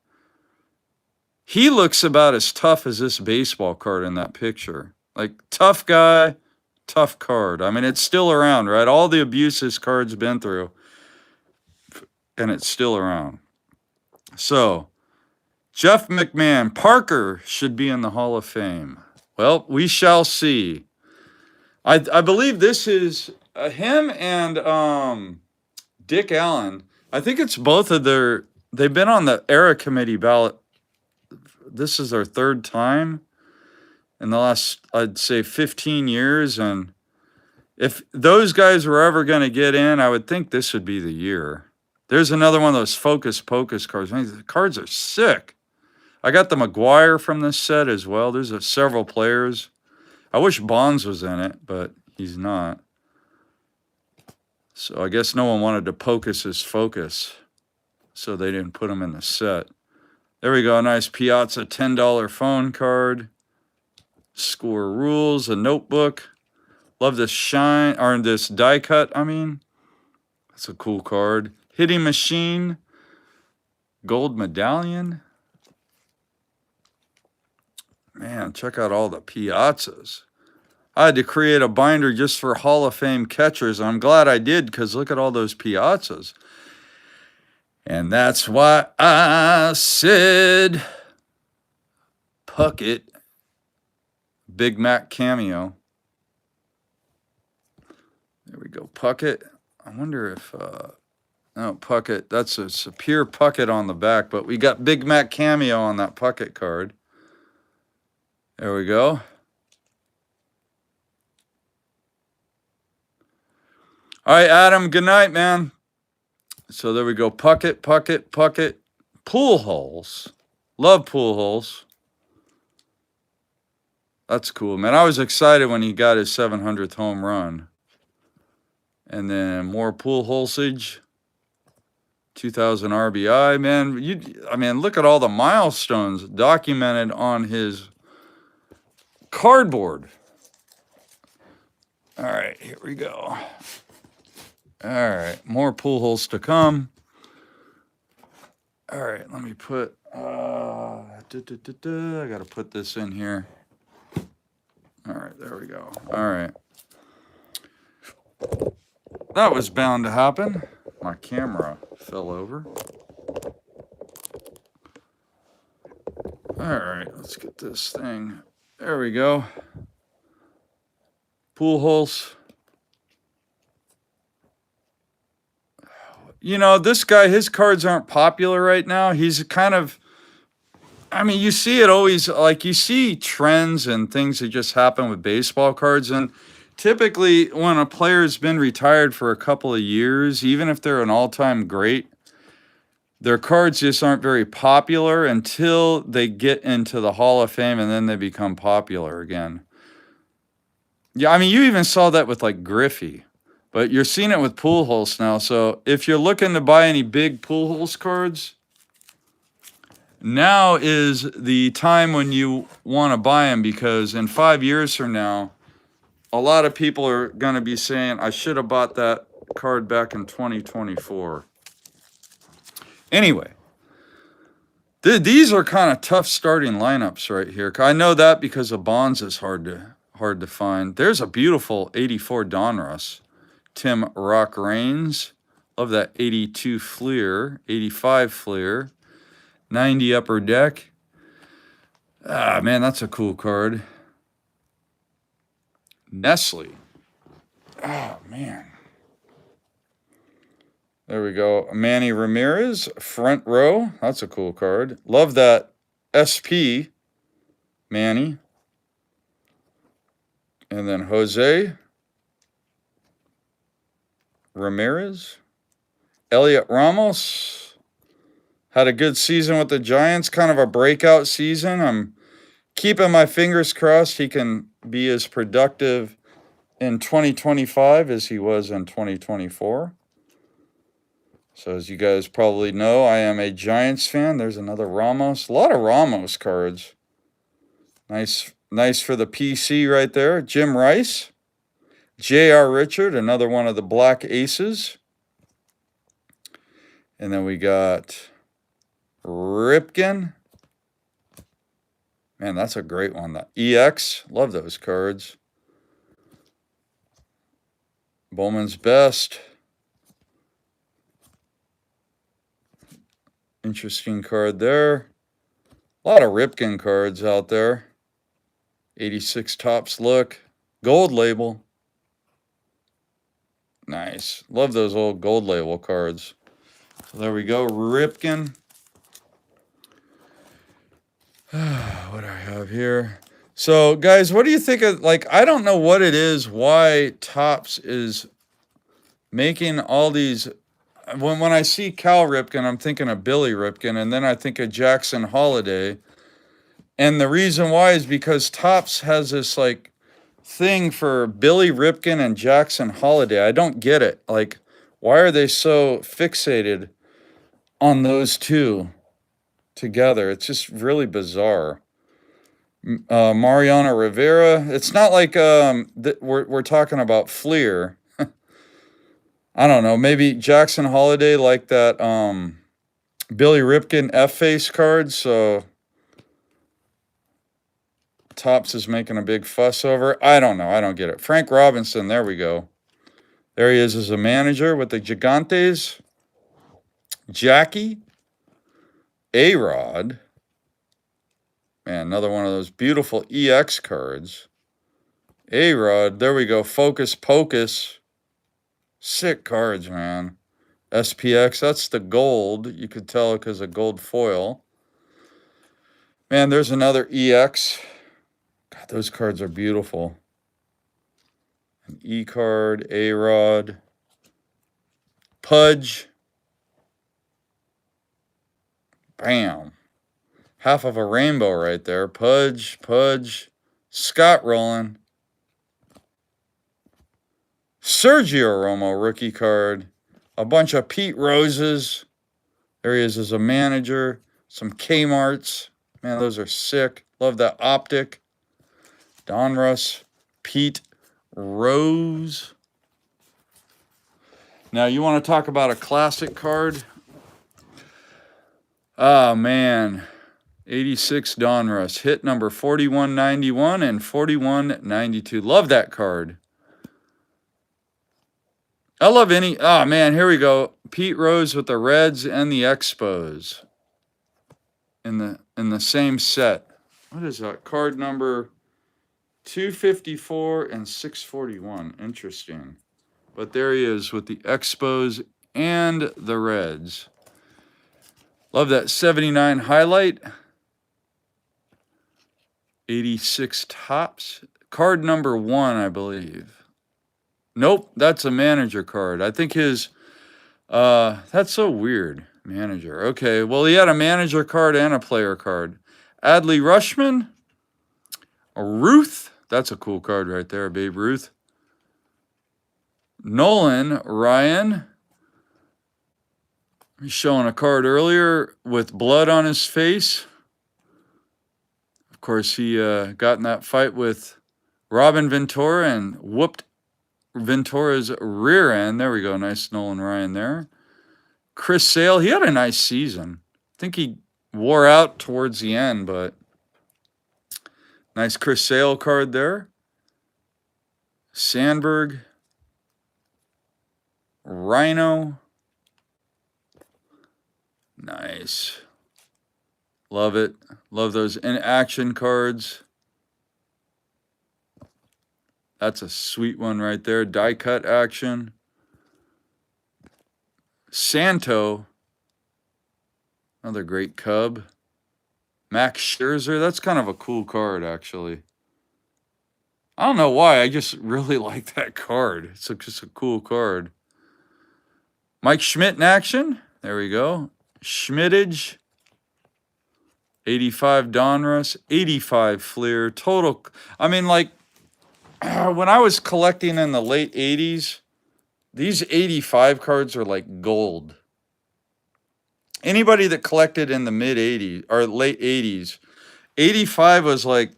He looks about as tough as this baseball card in that picture. Like, tough guy, tough card. I mean, it's still around, right? All the abuse this card's been through, and it's still around. So, Jeff McMahon, Parker should be in the Hall of Fame. Well, we shall see. I believe this is him and Dick Allen. I think it's both of their, they've been on the era committee ballot. This is their third time in the last, I'd say, 15 years. And if those guys were ever going to get in, I would think this would be the year. There's another one of those Focus Pocus cards. Man, the cards are sick. I got the McGuire from this set as well. There's several players. I wish Bonds was in it, but he's not. So I guess no one wanted to Pocus his Focus, so they didn't put him in the set. There we go. Nice Piazza $10 phone card. Score rules, a notebook. Love this shine, or this die cut, I mean. That's a cool card. Hitting machine. Gold medallion. Man, check out all the Piazzas. I had to create a binder just for Hall of Fame catchers. I'm glad I did, because look at all those Piazzas. And that's why I said Puckett. Big Mac cameo. There we go. Puckett. I wonder if, no, Puckett. That's a pure Puckett on the back, but we got Big Mac cameo on that Puckett card. There we go. All right, Adam, good night, man. So there we go. Puckett, Puckett, Puckett. Pool holes. Love pool holes. That's cool, man. I was excited when he got his 700th home run. And then more pool holesage. 2,000 RBI, man. I mean, look at all the milestones documented on his cardboard. All right, here we go. All right, more pool holes to come. All right, let me put, I got to put this in here. All right, there we go. All right. That was bound to happen. My camera fell over. All right, let's get this thing. There we go. Pool holes. You know, this guy, his cards aren't popular right now. He's kind of, I mean, you see it always, like you see trends and things that just happen with baseball cards. And typically when a player's been retired for a couple of years, even if they're an all-time great, their cards just aren't very popular until they get into the Hall of Fame, and then they become popular again. Yeah, I mean, you even saw that with like Griffey, but you're seeing it with pool holes now. So if you're looking to buy any big pool holes cards, now is the time when you want to buy them, because in 5 years from now, a lot of people are going to be saying, I should have bought that card back in 2024. Anyway, these are kind of tough starting lineups right here. I know that because of Bonds is hard to find. There's a beautiful 84 Donruss. Tim Rock Reigns. Love that 82 Fleer, 85 Fleer, 90 Upper Deck. Ah, man, that's a cool card. Nestle. Oh, man. There we go. Manny Ramirez, front row. That's a cool card. Love that SP, Manny. And then Jose Ramirez. Elliot Ramos. Had a good season with the Giants. Kind of a breakout season. I'm keeping my fingers crossed he can be as productive in 2025 as he was in 2024. So as you guys probably know, I am a Giants fan. There's another Ramos. A lot of Ramos cards. Nice for the PC right there. Jim Rice. J.R. Richard, another one of the Black Aces. And then we got Ripken. Man, that's a great one. The EX, love those cards. Bowman's Best. Interesting card there. A lot of Ripken cards out there. 86 Topps look. Gold label. Nice. Love those old gold label cards. So there we go. Ripken. What do I have here? So, guys, what do you think of, like, I don't know what it is, why Topps is making all these. When I see Cal Ripken, I'm thinking of Billy Ripken, and then I think of Jackson Holiday. And the reason why is because Topps has this, like, thing for Billy Ripken and Jackson Holiday. I don't get it. Like, why are they so fixated on those two together? It's just really bizarre. Mariano Rivera. It's not like we're talking about Fleer. I don't know. Maybe Jackson Holiday like that Billy Ripken F-face card. So Topps is making a big fuss over. I don't know. I don't get it. Frank Robinson. There we go. There he is as a manager with the Gigantes. Jackie. A-Rod. Man, another one of those beautiful EX cards. A-Rod. There we go. Focus Pocus. Sick cards, man. SPX. That's the gold. You could tell because of gold foil. Man, there's another EX. God, those cards are beautiful. An E card. A-Rod. Pudge. Bam. Half of a rainbow right there. Pudge. Scott Rowland. Sergio Romo rookie card. A bunch of Pete Roses. There he is as a manager. Some Kmart's. Man, those are sick. Love that optic. Donruss. Pete Rose. Now, you want to talk about a classic card? Oh, man. 86 Donruss. Hit number 4191 and 4192. Love that card. I love any. Oh, man, here we go. Pete Rose with the Reds and the Expos in the same set. What is that? Card number 254 and 641. Interesting. But there he is with the Expos and the Reds. Love that 79 highlight. 86 Topps. Card number 1, I believe. Nope, that's a manager card. I think his, that's so weird. Manager. Okay, well, he had a manager card and a player card. Adley Rushman. Ruth. That's a cool card right there, Babe Ruth. Nolan Ryan. He's showing a card earlier with blood on his face. Of course, he got in that fight with Robin Ventura and whooped Ventura's rear end. There we go. Nice Nolan Ryan there. Chris Sale. He had a nice season. I think he wore out towards the end, but nice Chris Sale card there. Sandberg. Rhino. Nice. Love it. Love those in action cards. That's a sweet one right there. Die cut action. Santo. Another great Cub. Max Scherzer. That's kind of a cool card, actually. I don't know why. I just really like that card. It's just a cool card. Mike Schmidt in action. There we go. Schmittage. 85 Donruss. 85 Fleer. Total. I mean, like, when I was collecting in the late 80s, these 85 cards are like gold. Anybody that collected in the mid 80s or late 80s, 85 was like,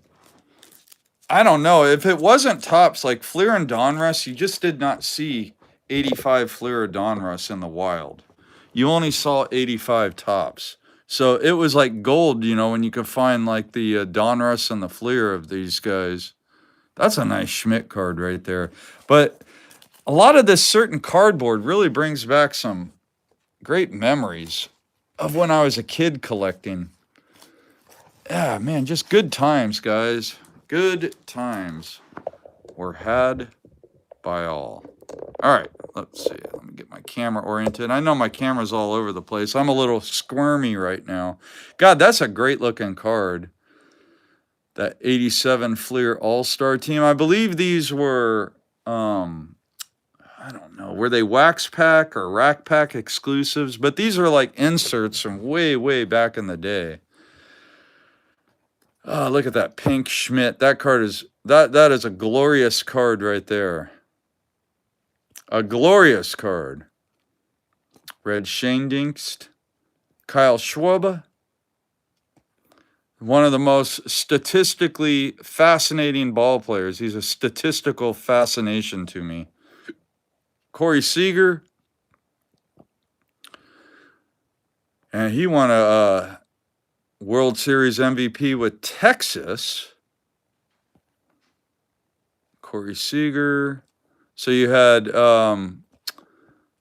I don't know. If it wasn't Topps, like Fleer and Donruss, you just did not see 85 Fleer or Donruss in the wild. you only saw 85 tops. So it was like gold, you know, when you could find like the Donruss and the Fleer of these guys. That's a nice Schmidt card right there. But a lot of this certain cardboard really brings back some great memories of when I was a kid collecting. Yeah, man, just good times, guys. Good times were had by all. All right, let's see. Let me get my camera oriented. I know my camera's all over the place. I'm a little squirmy right now. God, that's a great looking card. That 87 Fleer All-Star team. I believe these were, I don't know, were they wax pack or rack pack exclusives? But these are like inserts from way, way back in the day. Oh, look at that pink Schmidt. That card is, that is a glorious card right there. A glorious card. Red Schoendienst. Kyle Schwarber. One of the most statistically fascinating ball players. He's a statistical fascination to me. Corey Seager. And he won a World Series MVP with Texas. Corey Seager. So you had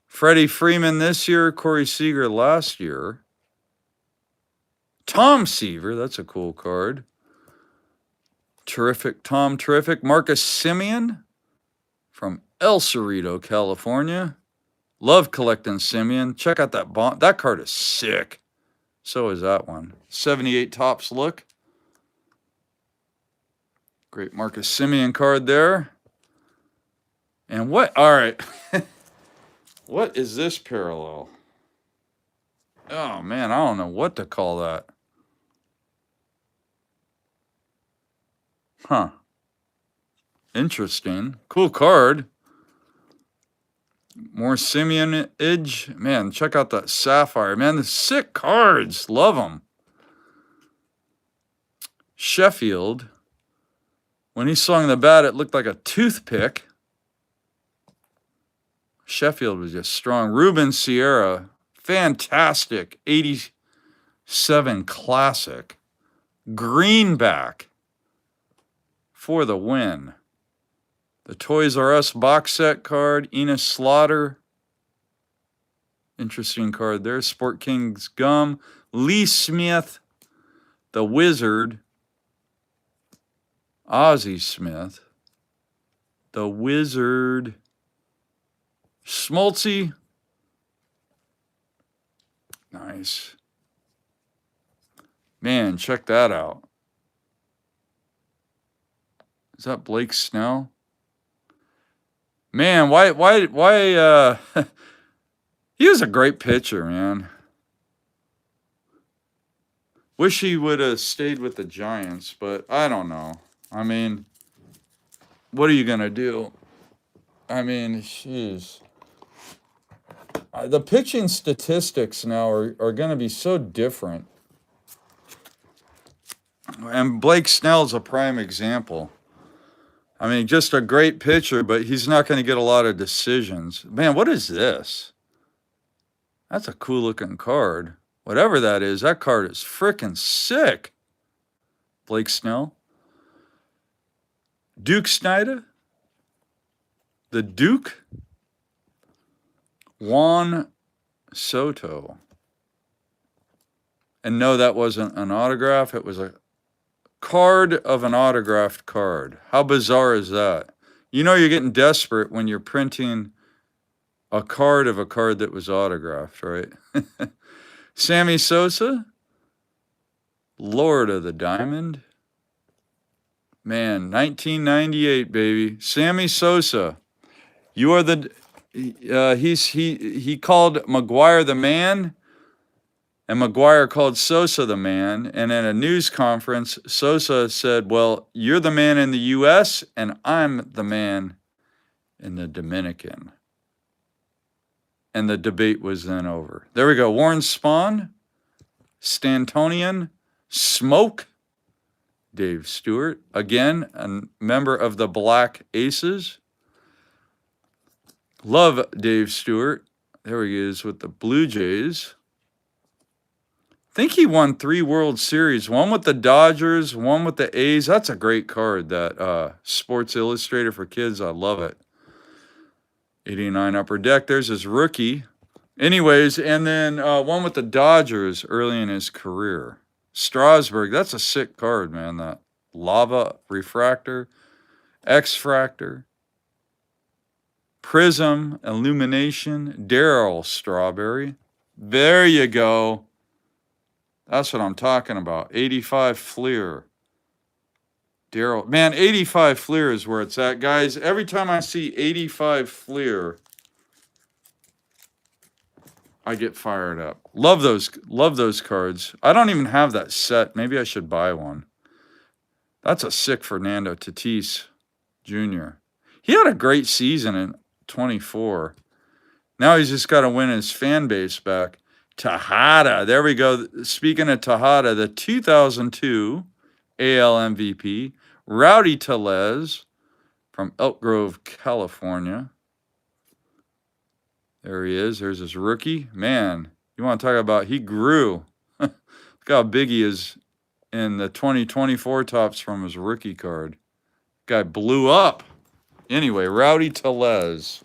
Freddie Freeman this year, Corey Seager last year. Tom Seaver, that's a cool card. Terrific, Tom, terrific. Marcus Semien from El Cerrito, California. Love collecting Semien. Check out that bond. That card is sick. So is that one. 78 tops look. Great Marcus Semien card there. And what? All right. What is this parallel? Oh, man, I don't know what to call that. Huh. Interesting. Cool card. More Semien Edge. Man, check out that Sapphire. Man, the sick cards. Love them. Sheffield. When he swung the bat, it looked like a toothpick. Sheffield was just strong. Ruben Sierra. Fantastic. 87 classic. Greenback. For the win. The Toys R Us box set card. Enos Slaughter. Interesting card there. Sport Kings Gum. Lee Smith. The Wizard. Ozzie Smith. The Wizard. Schmaltzy. Nice. Man, check that out. Is that Blake Snell? Man, why, he was a great pitcher, man. Wish he would have stayed with the Giants, but I don't know. I mean, what are you going to do? I mean, jeez. The pitching statistics now are going to be so different. And Blake Snell is a prime example. I mean, just a great pitcher, but he's not going to get a lot of decisions. Man, what is this? That's a cool looking card. Whatever that is, that card is freaking sick. Blake Snell. Duke Snyder. The Duke. Juan Soto. And no, that wasn't an autograph. It was a card of an autographed card. How bizarre is that? You know you're getting desperate when you're printing a card of a card that was autographed, right? Sammy Sosa. Lord of the Diamond. Man, 1998, baby. Sammy Sosa. You are the... he called McGuire the man, and McGuire called Sosa the man. And in a news conference, Sosa said, well, you're the man in the U.S., and I'm the man in the Dominican. And the debate was then over. There we go. Warren Spahn, Stantonian, Smoke, Dave Stewart. Again, a member of the Black Aces. Love Dave Stewart. There he is with the Blue Jays. I think he won 3 World Series. One with the Dodgers, one with the A's. That's a great card, that Sports Illustrated for kids. I love it. 89 Upper Deck. There's his rookie. Anyways, and then one with the Dodgers early in his career. Strasburg. That's a sick card, man. That Lava Refractor, X-Fractor, Prism, Illumination, Darryl Strawberry. There you go. That's what I'm talking about. 85 Fleer. Darryl. Man, 85 Fleer is where it's at, guys. Every time I see 85 Fleer, I get fired up. Love those cards. I don't even have that set. Maybe I should buy one. That's a sick Fernando Tatis Jr. He had a great season in 24. Now he's just got to win his fan base back. Tejada. There we go. Speaking of Tejada, the 2002 AL MVP, Rowdy Tellez from Elk Grove, California. There he is. There's his rookie. Man, you want to talk about he grew. Look how big he is in the 2024 tops from his rookie card. Guy blew up. Anyway, Rowdy Tellez.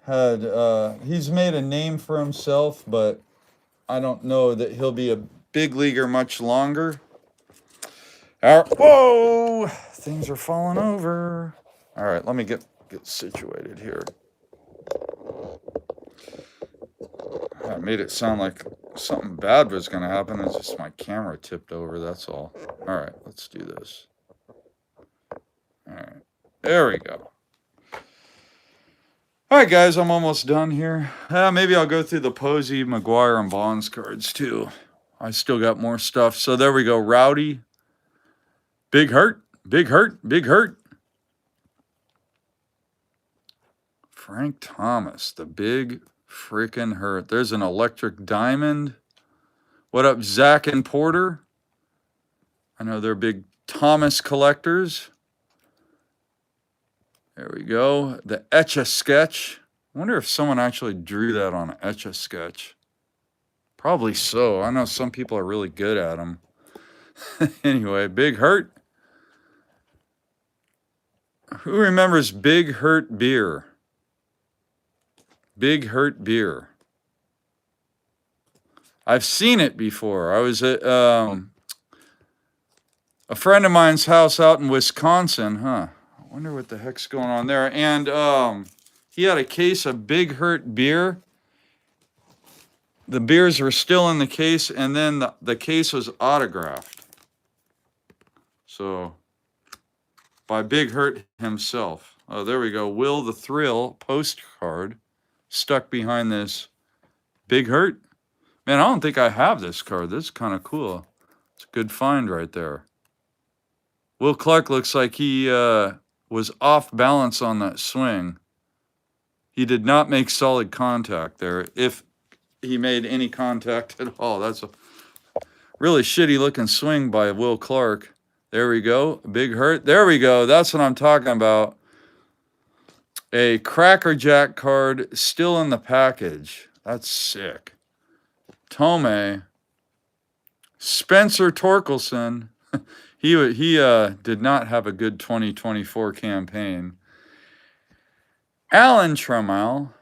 He's made a name for himself, but I don't know that he'll be a big leaguer much longer. Whoa! Things are falling over. All right, let me get situated here. I made it sound like something bad was going to happen. It's just my camera tipped over, that's all. All right, let's do this. All right, there we go. All right, guys, I'm almost done here. Maybe I'll go through the Posey, McGuire, and Bonds cards, too. I still got more stuff. So there we go. Rowdy. Big hurt. Big hurt. Big hurt. Frank Thomas. The big freaking hurt. There's an electric diamond. What up, Zach and Porter? I know they're big Thomas collectors. There we go. The Etch-a-Sketch. I wonder if someone actually drew that on an Etch-a-Sketch. Probably so. I know some people are really good at them. Anyway, Big Hurt. Who remembers Big Hurt beer? Big Hurt beer. I've seen it before. I was at a friend of mine's house out in Wisconsin, I wonder what the heck's going on there. And he had a case of Big Hurt beer. The beers were still in the case, and then the case was autographed. So, by Big Hurt himself. Oh, there we go. Will the Thrill postcard stuck behind this Big Hurt. Man, I don't think I have this card. This is kind of cool. It's a good find right there. Will Clark looks like he was off balance on that swing. He did not make solid contact there, if he made any contact at all. That's a really shitty looking swing by Will Clark. There we go. Big Hurt. There we go. That's what I'm talking about. A Cracker Jack card still in the package. That's sick. Tomei. Spencer Torkelson. He did not have a good 2024 campaign. Alan Trammell.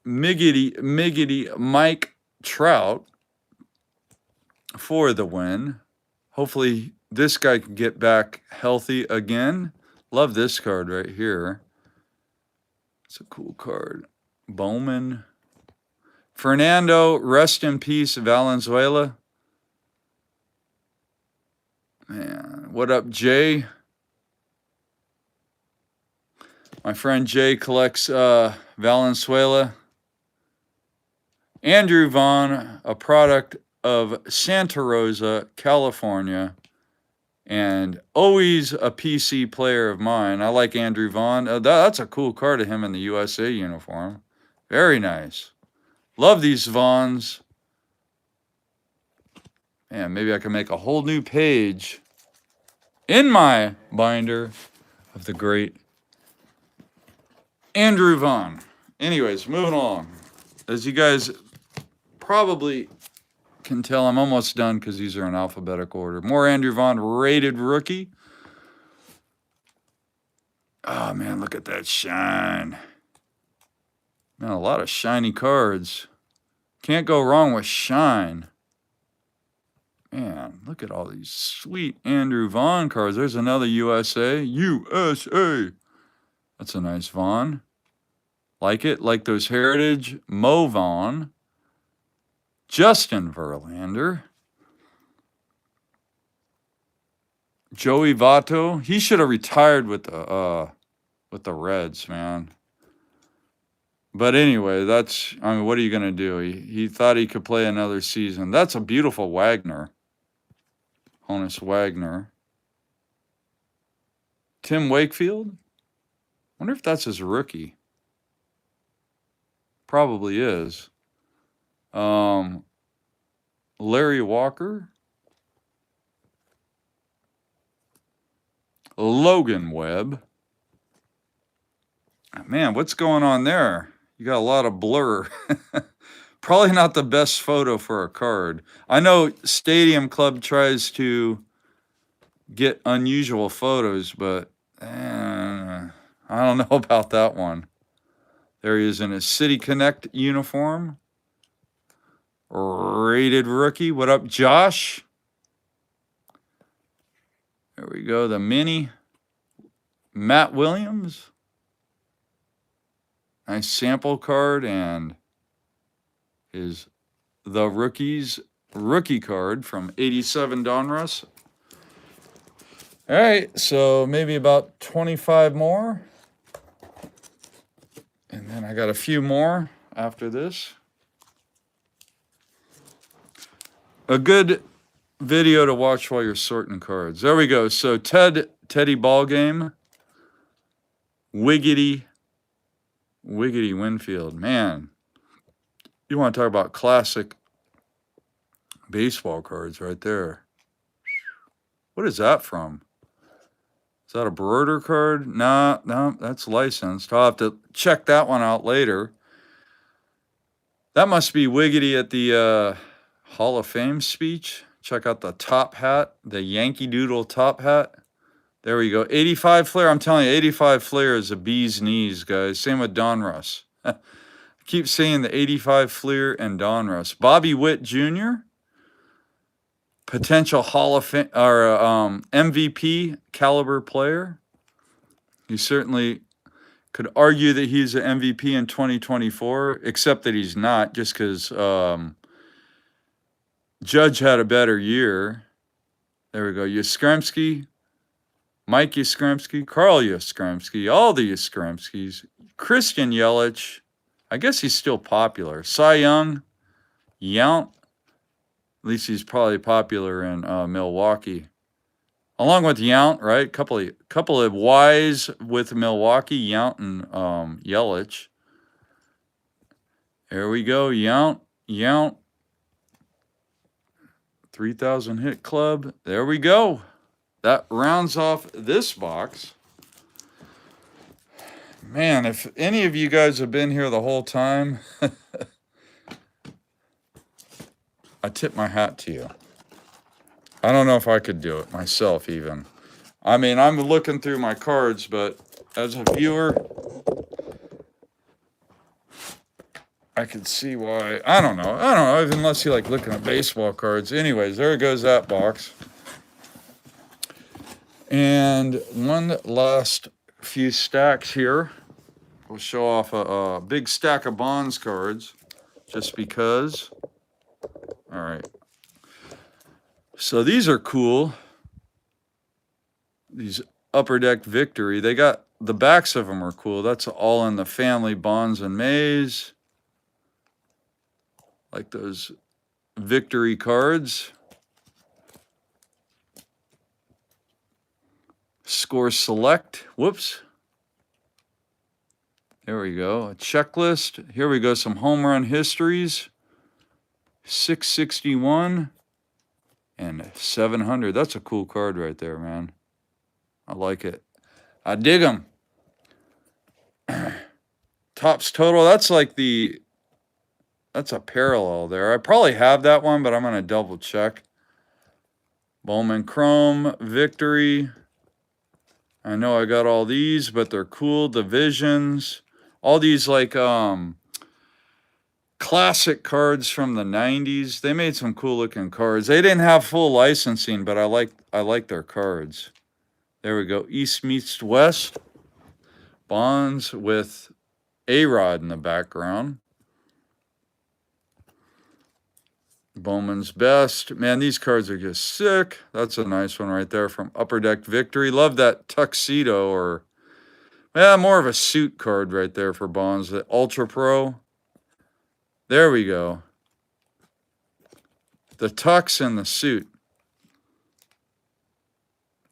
Miggity Mike Trout for the win. Hopefully this guy can get back healthy again. Love this card right here. It's a cool card. Bowman. Fernando, rest in peace, Valenzuela. Man, what up, Jay? My friend Jay collects Valenzuela. Andrew Vaughn, a product of Santa Rosa, California, and always a PC player of mine. I like Andrew Vaughn. That's a cool card of him in the USA uniform. Very nice. Love these Vaughns. Man, maybe I can make a whole new page in my binder of the great Andrew Vaughn. Anyways, moving along. As you guys probably can tell, I'm almost done because these are in alphabetical order. More Andrew Vaughn rated rookie. Oh, man, look at that shine. Man, a lot of shiny cards. Can't go wrong with shine. Man, look at all these sweet Andrew Vaughn cards. There's another USA. USA. That's a nice Vaughn. Like it. Like those Heritage. Mo Vaughn. Justin Verlander. Joey Votto. He should have retired with the Reds, man. But anyway, that's, I mean, what are you going to do? He thought he could play another season. That's a beautiful Wagner. Honus Wagner. Tim Wakefield? Wonder if that's his rookie. Probably is. Larry Walker. Logan Webb. Man, what's going on there? You got a lot of blur. Probably not the best photo for a card. I know Stadium Club tries to get unusual photos, but I don't know about that one. There he is in his City Connect uniform. Rated rookie. What up, Josh? There we go. The mini. Matt Williams. Nice sample card, and is the Rookies rookie card from 87 Donruss. All right, so maybe about 25 more. And then I got a few more after this. A good video to watch while you're sorting cards. There we go. So Teddy Ballgame. Wiggity Winfield. Man, you want to talk about classic baseball cards right there. What is that from? Is that a Broder card? No, that's licensed. I'll have to check that one out later. That must be Wiggity at the Hall of Fame speech. Check out the top hat, the Yankee Doodle top hat. There we go. 85 Flair. I'm telling you, 85 Flair is a bee's knees, guys. Same with Donruss. I keep saying the 85 Flair and Donruss. Bobby Witt Jr., potential Hall of Fame or MVP caliber player. He certainly could argue that he's an MVP in 2024, except that he's not, just because Judge had a better year. There we go. Yastrzemski. Mike Yastrzemski, Carl Yastrzemski, all the Yastrzemskis, Christian Yelich, I guess he's still popular. Cy Young, Yount, at least he's probably popular in Milwaukee. Along with Yount, right? Couple of Ys with Milwaukee, Yount and Yelich. There we go, Yount. 3,000 hit club. There we go. That rounds off this box. Man, if any of you guys have been here the whole time, I tip my hat to you. I don't know if I could do it myself even. I mean, I'm looking through my cards, but as a viewer, I could see why. I don't know, unless you like looking at baseball cards. Anyways, there goes that box. And one last few stacks here. We'll show off a big stack of Bonds cards just because. All right. So these are cool. These Upper Deck Victory. They got, the backs of them are cool. That's all in the family Bonds and Mays. Like those Victory cards. Score select. Whoops. There we go. A checklist. Here we go. Some home run histories. 661 and 700. That's a cool card right there, man. I like it. I dig them. Topps Total. That's like that's a parallel there. I probably have that one, but I'm going to double check. Bowman Chrome, Victory. I know I got all these, but they're cool. Divisions. All these like classic cards from the 90s. They made some cool looking cards. They didn't have full licensing, but I like their cards. There we go. East meets West. Bonds with A-Rod in the background. Bowman's Best. Man, these cards are just sick. That's a nice one right there from Upper Deck Victory. Love that tuxedo, or yeah, more of a suit card right there for Bonds. The Ultra Pro. There we go. The tux and the suit.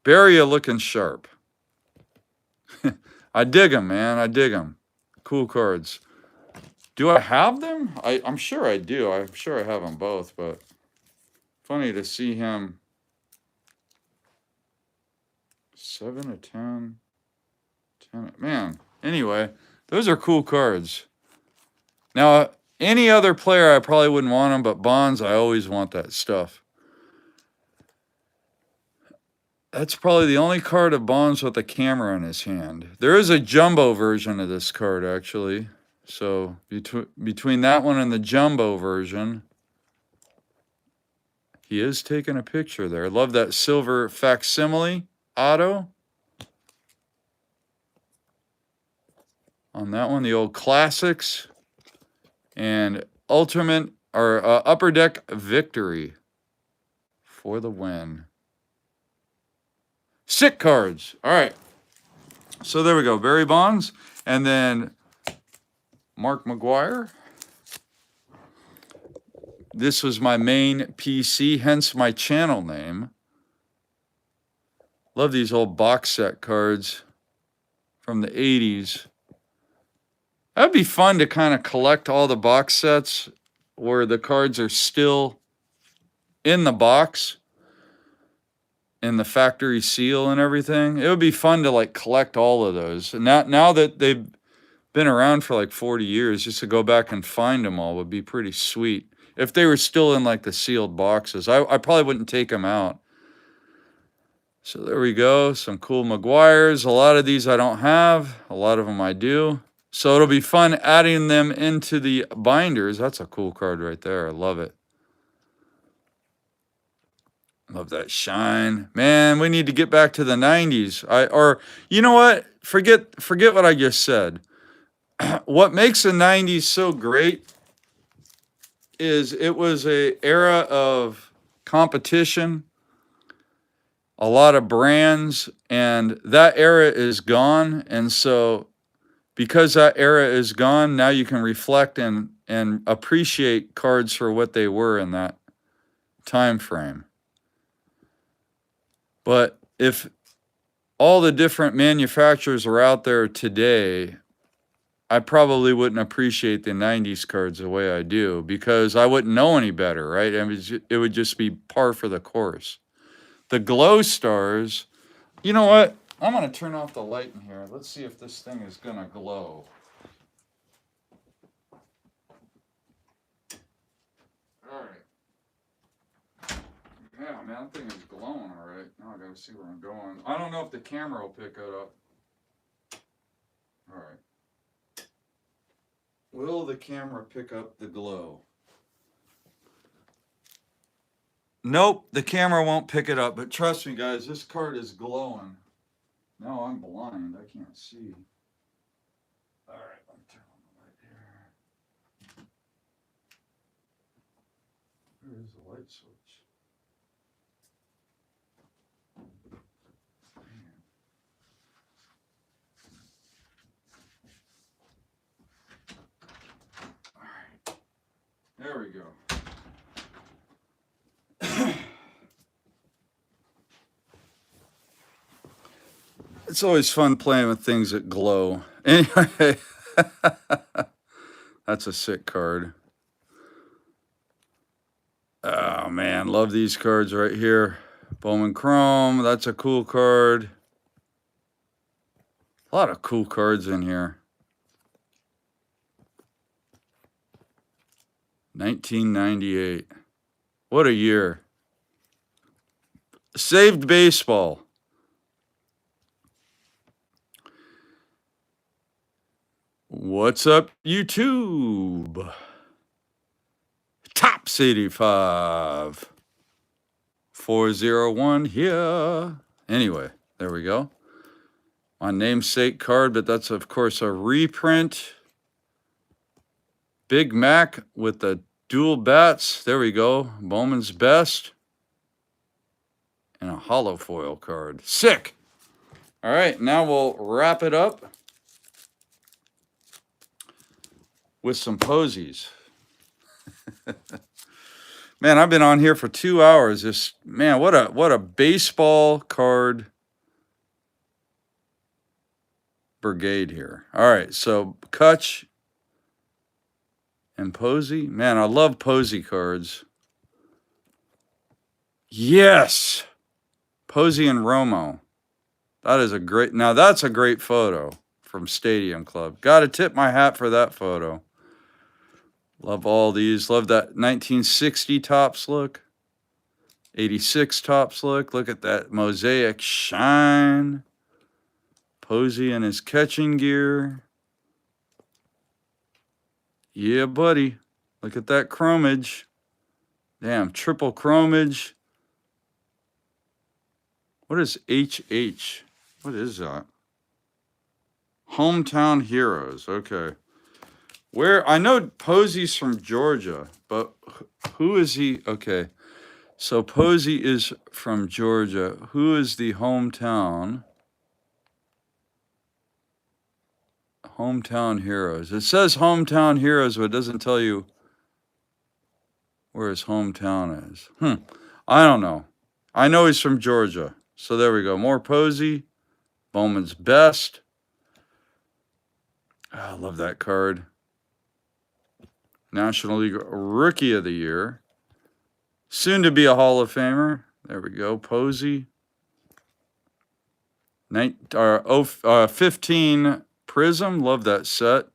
Barrier looking sharp. I dig them, man. I dig them. Cool cards. Do I have them? I'm sure I do. I'm sure I have them both, but funny to see him 7 of 10. 10. Man, anyway, those are cool cards. Now, any other player, I probably wouldn't want them, but Bonds, I always want that stuff. That's probably the only card of Bonds with a camera in his hand. There is a jumbo version of this card, actually. So between that one and the jumbo version, he is taking a picture there. Love that silver facsimile auto. On that one, the old classics. And ultimate, or Upper Deck Victory for the win. Sick cards. All right. So there we go. Barry Bonds. And then Mark McGwire. This was my main PC, hence my channel name. Love these old box set cards from the 80s. That'd be fun to kind of collect all the box sets where the cards are still in the box, in the factory seal and everything. It would be fun to like collect all of those. And now that they've been around for like 40 years, just to go back and find them all would be pretty sweet. If they were still in like the sealed boxes, I probably wouldn't take them out. So there we go. Some cool McGuires. A lot of these I don't have. A lot of them I do. So it'll be fun adding them into the binders. That's a cool card right there. I love it. Love that shine. Man, we need to get back to the 90s. Or you know what? Forget what I just said. What makes the 90s so great is it was an era of competition, a lot of brands, and that era is gone. And so because that era is gone, now you can reflect and appreciate cards for what they were in that time frame. But if all the different manufacturers are out there today, I probably wouldn't appreciate the 90s cards the way I do, because I wouldn't know any better, right? I mean, it would just be par for the course. The glow stars, you know what? I'm going to turn off the light in here. Let's see if this thing is going to glow. All right. Yeah, man, that thing is glowing all right. Now I got to see where I'm going. I don't know if the camera will pick it up. All right. Will the camera pick up the glow? Nope, the camera won't pick it up. But trust me, guys, this card is glowing. Now I'm blind. I can't see. All right, let me turn on the light here. Where is the light switch? All right, there we go. It's always fun playing with things that glow. Anyway, that's a sick card. Oh, man, love these cards right here. Bowman Chrome, that's a cool card. A lot of cool cards in here. 1998. What a year. Saved baseball. What's up, YouTube? Tops 85. 401 here. Anyway, there we go. My namesake card, but that's, of course, a reprint. Big Mac with the dual bats. There we go. Bowman's Best. And a hollow foil card. Sick. All right, now we'll wrap it up with some posies. Man, I've been on here for 2 hours. Just, man, what a baseball card brigade here. All right, so Kutch and Posey. Man, I love Posey cards. Yes. Posey and Romo. That is a great, now that's a great photo from Stadium Club. Got to tip my hat for that photo. Love all these. Love that 1960 Topps look. 86 Topps look. Look at that mosaic shine. Posey in his catching gear. Yeah, buddy. Look at that chromage. Damn, triple chromage. What is HH? What is that? Hometown Heroes. Okay. Where, I know Posey's from Georgia, but who is he? Okay. So Posey is from Georgia. Who is the hometown? Hometown Heroes. It says Hometown Heroes, but it doesn't tell you where his hometown is. I don't know. I know he's from Georgia. So there we go. More Posey. Bowman's Best. Oh, I love that card. National League Rookie of the Year. Soon to be a Hall of Famer. There we go. Posey. 15 Prism. Love that set.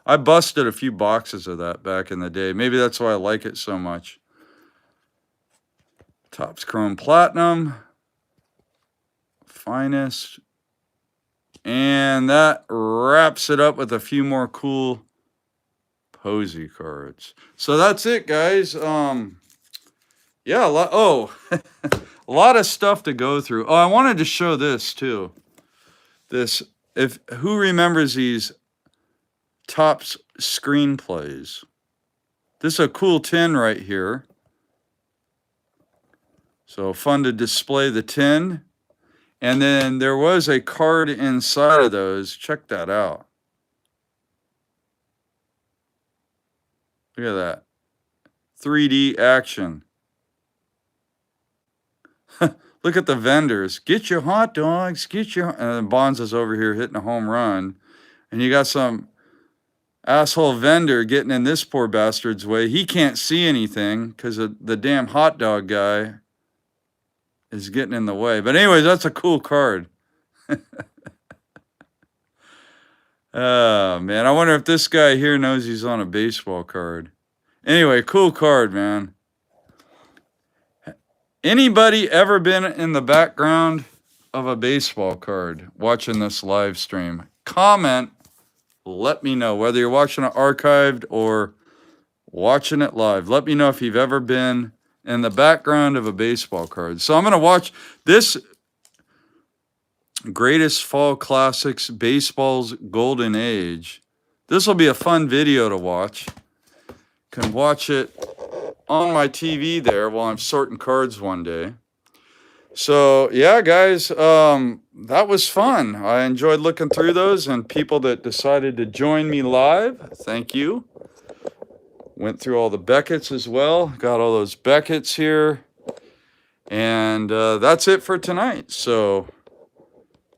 I busted a few boxes of that back in the day. Maybe that's why I like it so much. Topps Chrome Platinum. Finest. And that wraps it up with a few more cool Posey cards. So that's it, guys. Yeah, a lot, a lot of stuff to go through. Oh, I wanted to show this too. This, who remembers these Topps screenplays? This is a cool tin right here. So fun to display the tin. And then there was a card inside of those. Check that out. Look at that. 3D action. Look at the vendors. Get your hot dogs. Get your... And Bonza's over here hitting a home run. And you got some asshole vendor getting in this poor bastard's way. He can't see anything because the damn hot dog guy is getting in the way. But anyways, that's a cool card. Oh, man. I wonder if this guy here knows he's on a baseball card. Anyway, cool card, man. Anybody ever been in the background of a baseball card watching this live stream? Comment. Let me know whether you're watching it archived or watching it live. Let me know if you've ever been in the background of a baseball card. So I'm going to watch this Greatest Fall Classics Baseball's Golden Age. This will be a fun video to watch. Can watch it on my TV there while I'm sorting cards one day. So yeah, guys, that was fun. I enjoyed looking through those, and people that decided to join me live, thank you. Went through all the Beckets as well. Got all those Beckets here. And that's it for tonight. So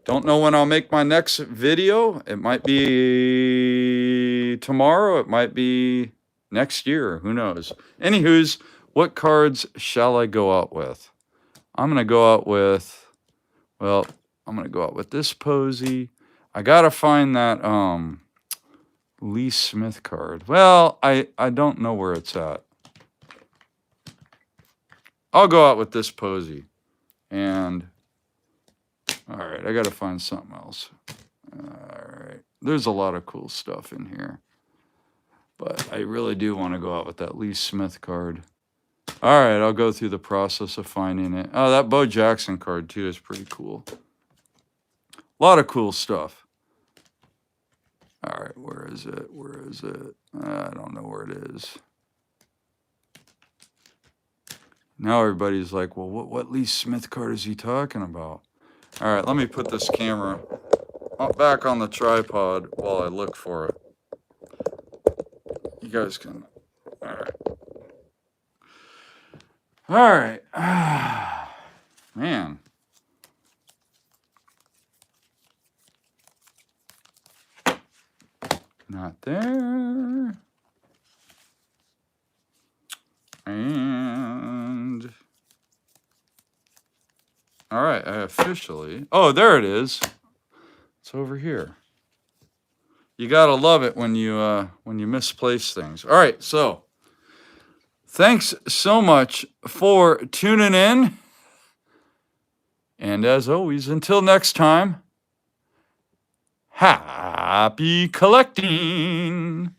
don't know when I'll make my next video. It might be tomorrow. It might be next year. Who knows? Anywho's, what cards shall I go out with? I'm going to go out with, well, I'm going to go out with this Posey. I got to find that Lee Smith card. Well, I don't know where it's at. I'll go out with this Posey. And, all right, I got to find something else. All right. There's a lot of cool stuff in here. But I really do want to go out with that Lee Smith card. All right, I'll go through the process of finding it. Oh, that Bo Jackson card, too, is pretty cool. A lot of cool stuff. All right, where is it? Where is it? I don't know where it is. Now everybody's like, well, what Lee Smith card is he talking about? All right, let me put this camera back on the tripod while I look for it. You guys can... All right. All right. Man. Not there. And... All right, I officially... Oh, there it is. It's over here. You gotta love it when you misplace things. All right, so thanks so much for tuning in. And as always, until next time, happy collecting.